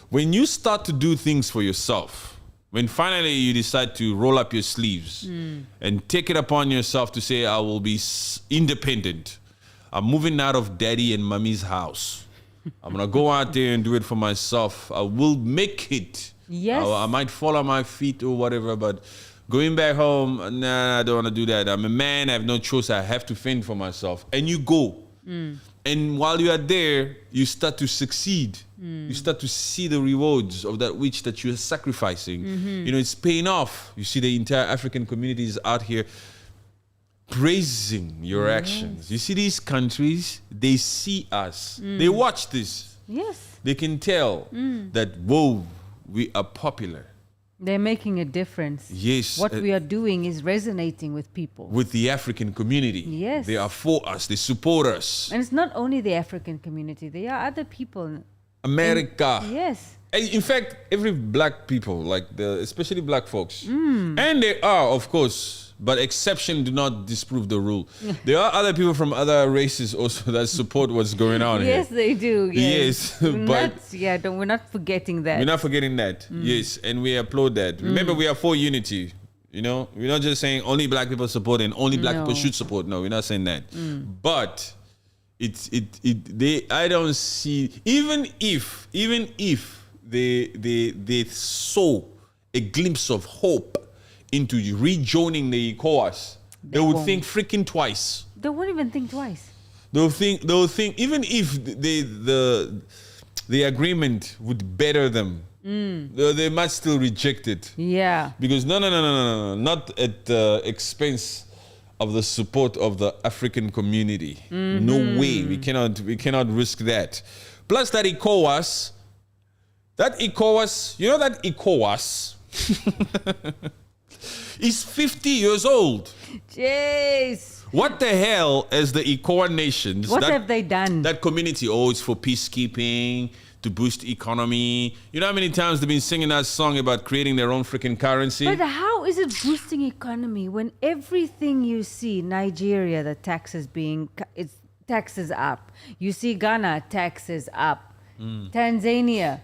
when you start to do things for yourself, when finally you decide to roll up your sleeves and take it upon yourself to say, I will be independent. I'm moving out of daddy and mommy's house. I'm going to go out there and do it for myself. I will make it. Yes. I might fall on my feet or whatever, but going back home, nah, I don't want to do that. I'm a man. I have no choice. I have to fend for myself. And you go. And while you are there, you start to succeed You start to see the rewards of that which that you're sacrificing. You know, it's paying off. You see the entire African communities out here praising your actions. You see these countries, they see us. They watch this. Yes. They can tell that, whoa, we are popular. They're making a difference. Yes. What we are doing is resonating with people. With the African community. Yes. They are for us. They support us. And it's not only the African community. There are other people. America. Yes. In fact, every black people, especially black folks, and they are, of course, but exception do not disprove the rule. There are other people from other races also that support what's going on here. Yes, they do. Yes, but we're not forgetting that. we're not forgetting that. Yes, and we applaud that. Remember, we are for unity. You know, we're not just saying only black people support and only black people should support. No, we're not saying that. But I don't see, even if they saw a glimpse of hope into rejoining the ECOWAS, they would think freaking twice. They won't even think twice. They'll think even if the agreement would better them, they might still reject it. Yeah. Because no, not at the expense of the support of the African community. No way. We cannot risk that. Plus that ECOWAS, you know that ECOWAS is 50 years old. Jeez. What the hell as the ECOWAS nations? What have they done? That community, it's for peacekeeping, to boost economy. You know how many times they've been singing that song about creating their own freaking currency? But how is it boosting economy when everything you see, Nigeria, the taxes taxes up. You see Ghana, taxes up. Tanzania,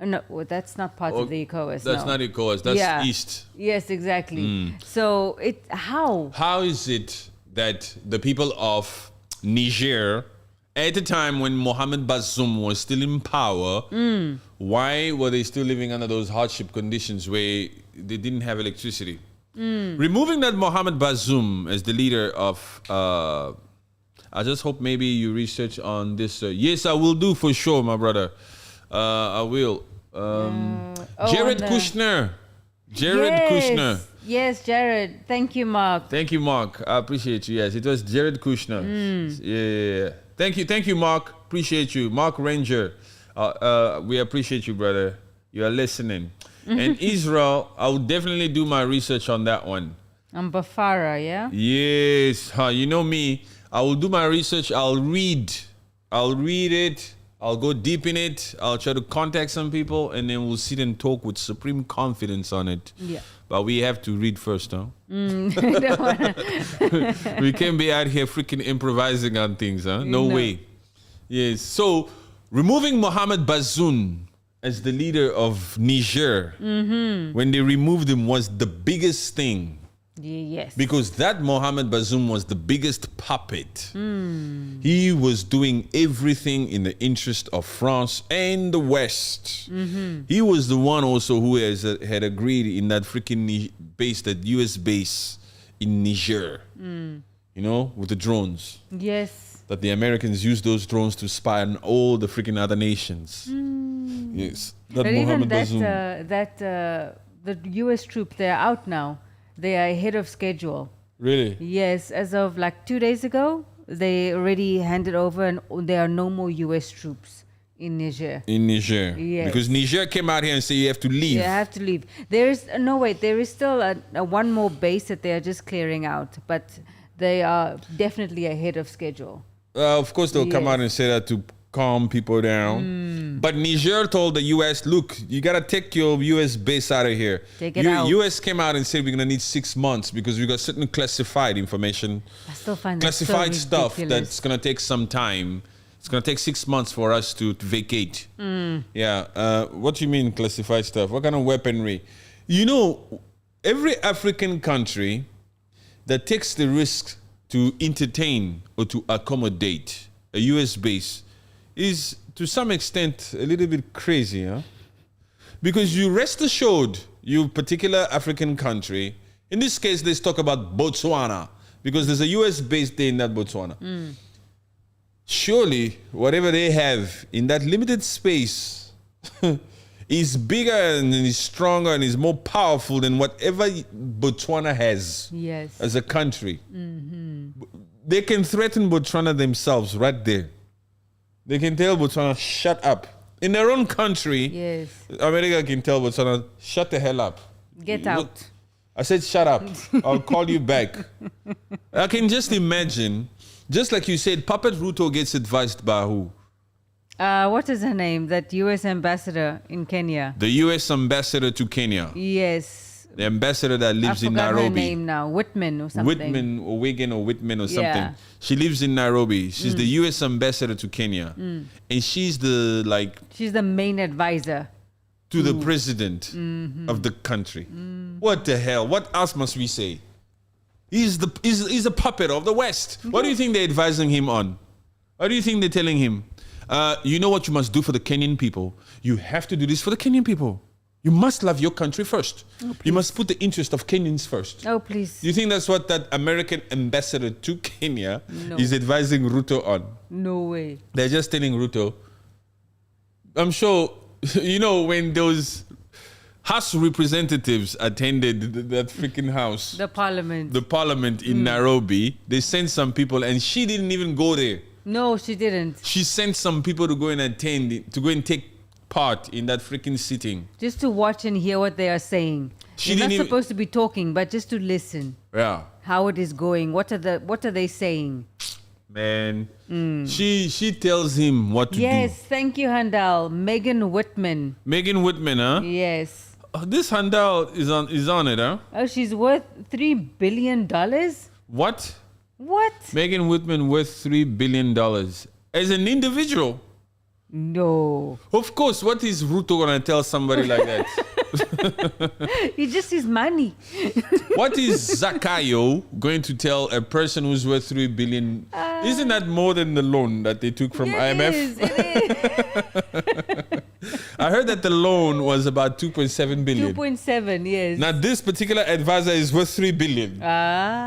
no, well, that's not part of the ECOWAS. That's not ECOWAS. That's East. Yes, exactly. So how? How is it that the people of Niger, at the time when Mohamed Bazoum was still in power, why were they still living under those hardship conditions where they didn't have electricity? Removing that Mohamed Bazoum as the leader of, I just hope maybe you research on this. Yes, I will do for sure, my brother. I will. Jared Kushner. Kushner. Yes, Jared. Thank you, Mark. Thank you, Mark. I appreciate you. Yes, it was Jared Kushner. Yeah. Thank you, Mark. Appreciate you. Mark Ranger. We appreciate you, brother. You are listening. And Israel, I will definitely do my research on that one. On Bafara, yeah? Yes. You know me. I will do my research. I'll read it. I'll go deep in it. I'll try to contact some people, and then we'll sit and talk with supreme confidence on it. Yeah. But we have to read first, huh? We can't be out here freaking improvising on things, huh? No way. Yes. So, removing Mohamed Bazoum as the leader of Niger, when they removed him, was the biggest thing. Yes. Because that Mohamed Bazoum was the biggest puppet. He was doing everything in the interest of France and the West. He was the one also who had agreed in that freaking base, that US base in Niger, you know, with the drones. Yes. That the Americans used those drones to spy on all the freaking other nations. Yes. That But Mohamed even Bazoum. the US troops, they're out now. They are ahead of schedule. Really? Yes, as of like 2 days ago, they already handed over, and there are no more US troops in Niger. In Niger. Yes. Because Niger came out here and said you have to leave. You have to leave. There is there is still a one more base that they are just clearing out, but they are definitely ahead of schedule. Of course, they'll come out and say that to calm people down. But Niger told the U.S., look, you got to take your U.S. base out of here. Take it out. U.S. came out and said we're going to need 6 months because we got certain classified information. I still find classified that so stuff ridiculous. that's going to take some time. It's going to take 6 months for us to vacate. Yeah. What do you mean classified stuff? What kind of weaponry? You know, every African country that takes the risk to entertain or to accommodate a U.S. base is to some extent a little bit crazy, huh? Because you rest assured, you particular African country, in this case, let's talk about Botswana, because there's a US base there in that Botswana. surely whatever they have in that limited space is bigger and is stronger and is more powerful than whatever Botswana has as a country. They can threaten Botswana themselves right there. They can tell Botswana, shut up. In their own country, America can tell Botswana, shut the hell up. Get out. I said, shut up. I'll call you back. I can just imagine, just like you said, Puppet Ruto gets advised by who? What is her name? That U.S. ambassador in Kenya. The U.S. ambassador to Kenya. Yes. The ambassador that lives in Nairobi. I forgot her name now. Whitman or something. Whitman or Wigan or Whitman or something. She lives in Nairobi. She's the U.S. ambassador to Kenya. And she's the she's the main advisor. To the president of the country. What the hell? What else must we say? He's a puppet of the West. What do you think they're advising him on? What do you think they're telling him? You know what you must do for the Kenyan people? You have to do this for the Kenyan people. You must love your country first. You must put the interest of Kenyans first. Oh, please. You think that's what that American ambassador to Kenya is advising Ruto on? No way. They're just telling Ruto. I'm sure, when those House representatives attended that freaking house. The parliament in Nairobi. They sent some people and she didn't even go there. No, she didn't. She sent some people to go and attend, to go and take part in that freaking sitting. Just to watch and hear what they are saying. You're not supposed to be talking, but just to listen. Yeah. How it is going. What are they saying? Man. She tells him what to do. Yes, thank you, Handal. Megan Whitman. Megan Whitman, huh? Yes. This Handal is on it, huh? Oh, she's worth $3 billion? What? What? Megan Whitman worth $3 billion as an individual. No. Of course, what is Ruto gonna tell somebody like that? He just sees money. What is Zakayo going to tell a person who's worth $3 billion? Isn't that more than the loan that they took from IMF? It is. I heard that the loan was about 2.7 billion. 2.7, yes. Now this particular advisor is worth 3 billion.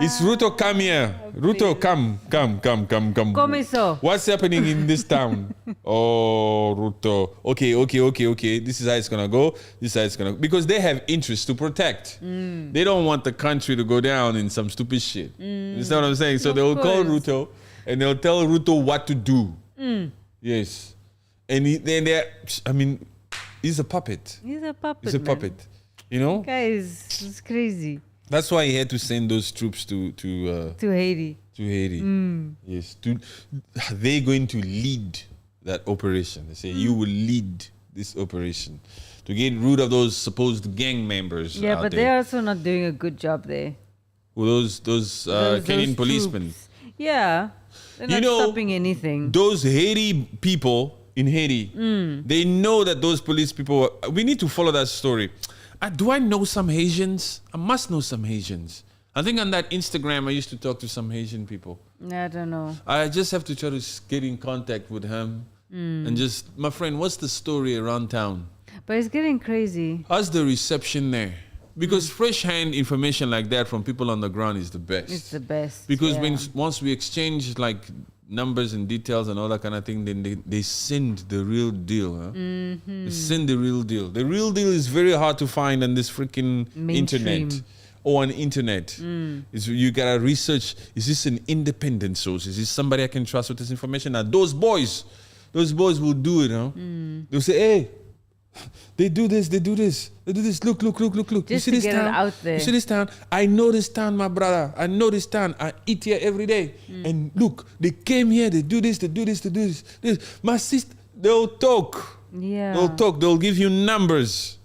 It's Ruto, come here. Ruto, come. Come. What's happening in this town? Oh, Ruto. Okay. This is how it's gonna go. Because they have interests to protect. They don't want the country to go down in some stupid shit. You see what I'm saying? So they'll call Ruto and they'll tell Ruto what to do. Yes. And he's a puppet. He's a puppet. Guys, it's crazy. That's why he had to send those troops to Haiti. To Haiti. Yes. They're going to lead that operation. They say you will lead this operation to get rid of those supposed gang members. Yeah, but they're also not doing a good job there. Well, those Kenyan policemen. Yeah. They're not stopping anything. Those Haiti people in Haiti, they know that those police people, we need to follow that story. Do I know some Haitians? I must know some Haitians. I think on that Instagram, I used to talk to some Haitian people. I don't know. I just have to try to get in contact with him. And just, my friend, what's the story around town? But it's getting crazy. How's the reception there? Because fresh hand information like that from people on the ground is the best. It's the best. Because once we exchange like numbers and details and all that kind of thing, then they send the real deal. Huh? They send the real deal. The real deal is very hard to find on this freaking internet. Or on internet. You gotta research, is this an independent source? Is this somebody I can trust with this information? Now those boys will do it, huh? They'll say, hey, they do this. Look. Just you see this town? Out there. You see this town? I know this town, my brother. I know this town. I eat here every day. And look, they came here, they do this. My sister, they'll talk. Yeah. They'll talk. They'll give you numbers.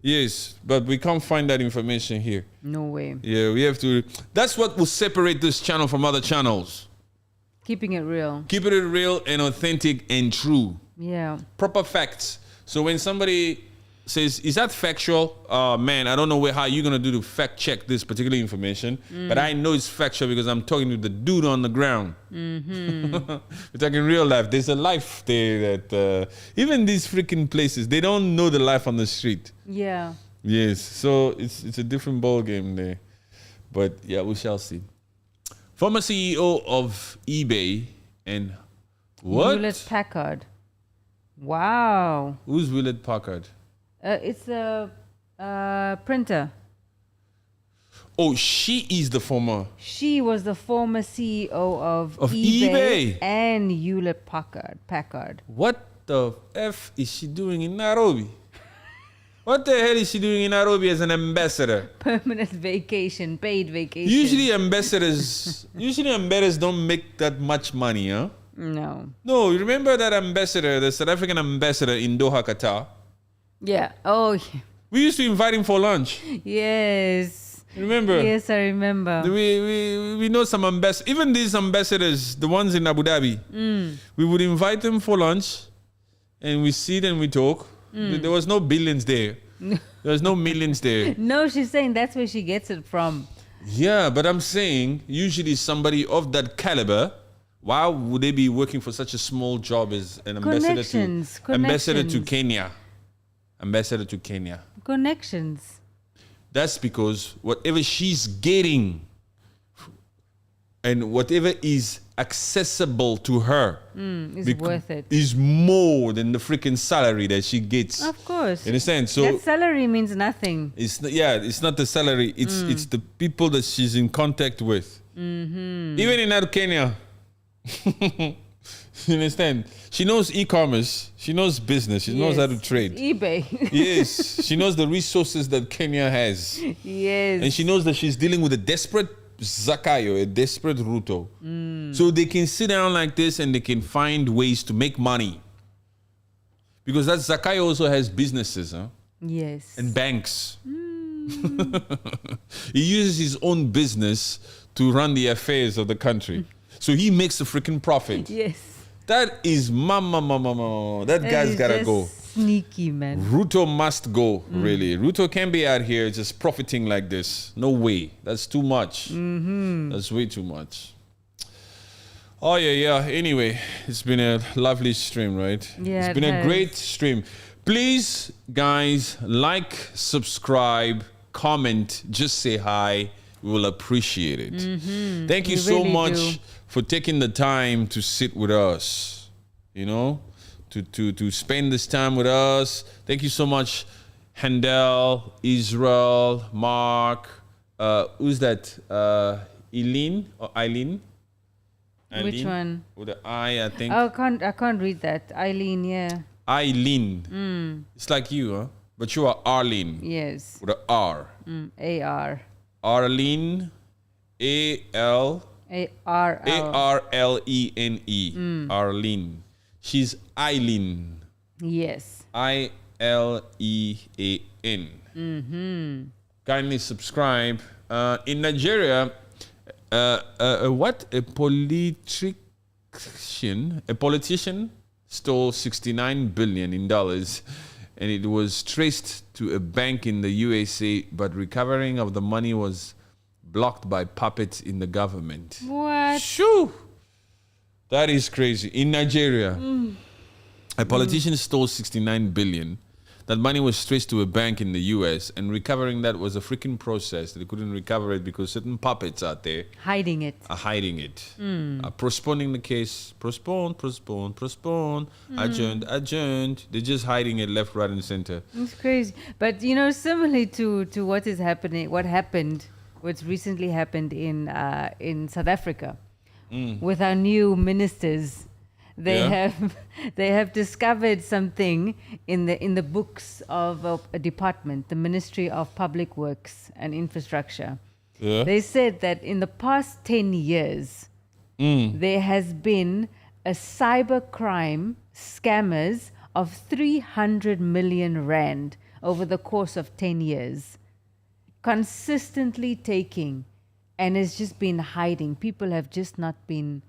Yes, but we can't find that information here. No way. Yeah, we have to. That's what will separate this channel from other channels. Keeping it real. Keeping it real and authentic and true. Yeah. Proper facts. So when somebody says, is that factual? Man, I don't know how you're going to do to fact check this particular information, but I know it's factual because I'm talking to the dude on the ground. We're talking real life. There's a life there that even these freaking places, they don't know the life on the street. Yeah. Yes. So it's a different ball game there. But yeah, we shall see. Former CEO of eBay and What? Hewlett Packard. Wow. Who's Hewlett Packard? It's a printer. Oh, she is the former. She was the former CEO of eBay. and Hewlett Packard. What the F is she doing in Nairobi? What the hell is she doing in Nairobi as an ambassador? Permanent vacation, paid vacation. Usually ambassadors don't make that much money, huh? No. No, you remember that ambassador, the South African ambassador in Doha, Qatar? Yeah. Oh, We used to invite him for lunch. yes. Remember? Yes, I remember. We know some ambassadors, even these ambassadors, the ones in Abu Dhabi. We would invite them for lunch and we sit and we talk. There was no billions there. There was no millions there. No, she's saying that's where she gets it from. Yeah, but I'm saying usually somebody of that caliber, why would they be working for such a small job as an ambassador to Kenya? Ambassador to Kenya. Connections. That's because whatever she's getting and whatever is accessible to her Is worth it. is more than the freaking salary that she gets. Of course. You understand? So that salary means nothing. it's not the salary. It's the people that she's in contact with. Even in that Kenya. You understand? She knows e-commerce. She knows business. She knows how to trade. eBay. Yes. She knows the resources that Kenya has. Yes. And she knows that she's dealing with a desperate Zakayo, a desperate Ruto. So they can sit down like this and they can find ways to make money. Because that Zakayo also has businesses, huh? Yes. And banks. He uses his own business to run the affairs of the country. So he makes a freaking profit. Yes. That is mama. That guy's gotta just go. Sneaky, man. Ruto must go, really. Ruto can't be out here just profiting like this. No way. That's too much. That's way too much. Oh, yeah. Anyway, it's been a lovely stream, right? Yeah, it's been a great stream. Please, guys, like, subscribe, comment, just say hi. We will appreciate it. Thank you so really much do. for taking the time to sit with us, you know, to spend this time with us. Thank you so much, Handel, Israel, Mark, who's that? Eileen or Eileen? Which one? With the I think. Oh, I can't read that. Eileen, yeah. Eileen. It's like you, huh? But you are Arlene. Yes. With a R. A-R. Arlene, A-L. A-R-L. A-R-L-E-N-E. Arlene. She's Eileen. Yes. I-L-E-A-N. Kindly subscribe. In Nigeria, a politician stole $69 billion in dollars, and it was traced to a bank in the USA, but recovering of the money was blocked by puppets in the government. What? Shoo! That is crazy. In Nigeria, a politician stole $69 billion. That money was traced to a bank in the US, and recovering that was a freaking process. They couldn't recover it because certain puppets out there Hiding it. are hiding it. Postponing the case. Postpone. Adjourned. They're just hiding it left, right, and center. It's crazy. But, similarly to what is happening, what's recently happened in South Africa with our new ministers. They have discovered something in the books of a department, the Ministry of Public Works and Infrastructure. Yeah. They said that in the past 10 years, there has been a cybercrime scammers of 300 million rand over the course of 10 years, consistently taking, and it's just been hiding. People have just not been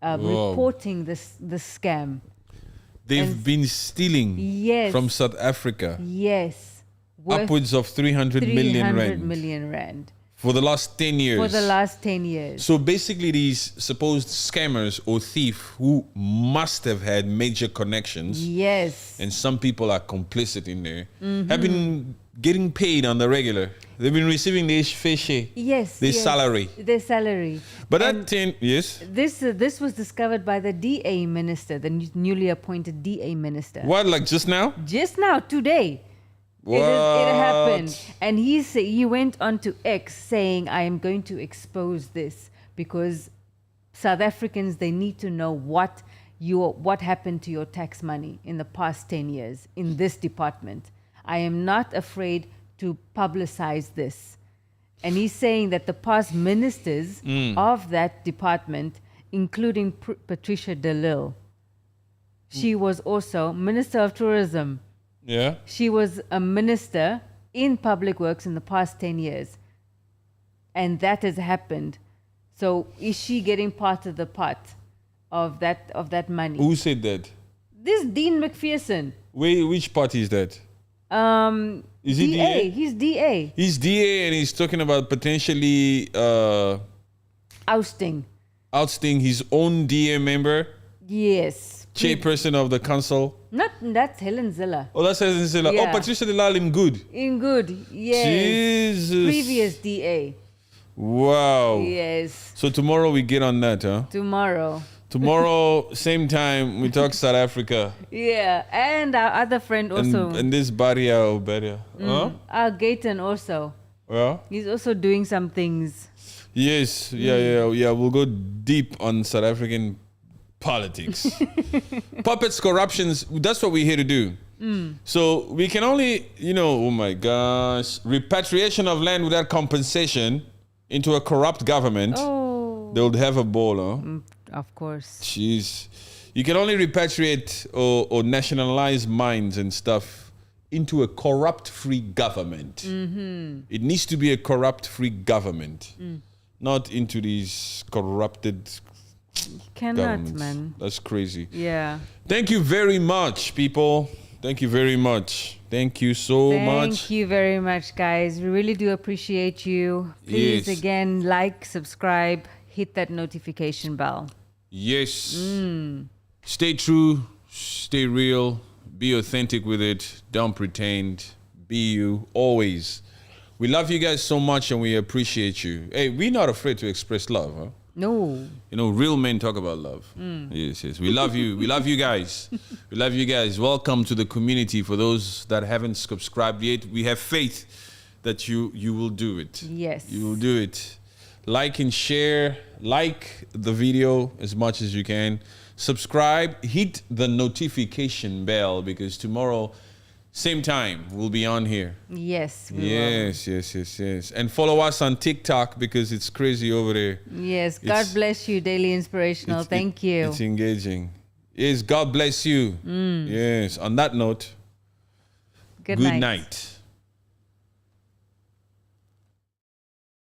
reporting the scam. They've been stealing from South Africa. Yes. Upwards of 300 million rand. For the last 10 years. So basically these supposed scammers or thief who must have had major connections. Yes. And some people are complicit in there. Have been getting paid on the regular. They've been receiving this fishy. Yes. This salary. Their salary. But that thing, yes. This was discovered by the DA minister, the newly appointed DA minister. What, like just now? Just now, today. What? It happened. And he went on to X saying, I am going to expose this because South Africans, they need to know what happened to your tax money in the past 10 years in this department. I am not afraid to publicize this. And he's saying that the past ministers of that department, including Patricia de Lille, she was also Minister of Tourism. Yeah. She was a minister in public works in the past 10 years. And that has happened. So is she getting part of the pot of that money? Who said that? This Dean McPherson. Which party is that? Is he DA? DA? He's DA. He's DA and he's talking about potentially Ousting. ousting his own DA member, Yes. chairperson of the council. That's Helen Ziller. Oh, that's Helen. Yeah. Oh, Patricia de Lille, good. In good. Yes. Jesus. Previous DA. Wow. Yes. So tomorrow we get on that, huh? Tomorrow. Tomorrow, same time, we talk South Africa. Yeah. And our other friend also. And this Barria. Huh? Our Gayton also. Yeah. He's also doing some things. Yes. Yeah. We'll go deep on South African politics. Puppets, corruptions. That's what we're here to do. So we can only, oh my gosh, repatriation of land without compensation into a corrupt government. Oh. They would have a ball, huh? Of course. Jeez. You can only repatriate or nationalize mines and stuff into a corrupt-free government. It needs to be a corrupt-free government, not into these corrupted Cannot, governments. man. That's crazy. Yeah. Thank you very much, people. Thank you very much. Thank you so much. Thank you very much, guys. We really do appreciate you. Please, Yes. again, like, subscribe, hit that notification bell. Yes. Stay true, stay real, be authentic with it. Don't pretend. Be you always. We love you guys so much and we appreciate you. Hey, we're not afraid to express love, huh? No. Real men talk about love. Yes. We love you. We love you guys. We love you guys. Welcome to the community. For those that haven't subscribed yet, we have faith that you will do it. Yes. You will do it. Like and share. Like the video as much as you can. Subscribe. Hit the notification bell because tomorrow, same time, we'll be on here. Yes. We Yes. And follow us on TikTok because it's crazy over there. will. Yes. God bless you, Daily Inspirational. Thank you. It's engaging. Yes, God bless you. Yes. On that note, Good good night. night.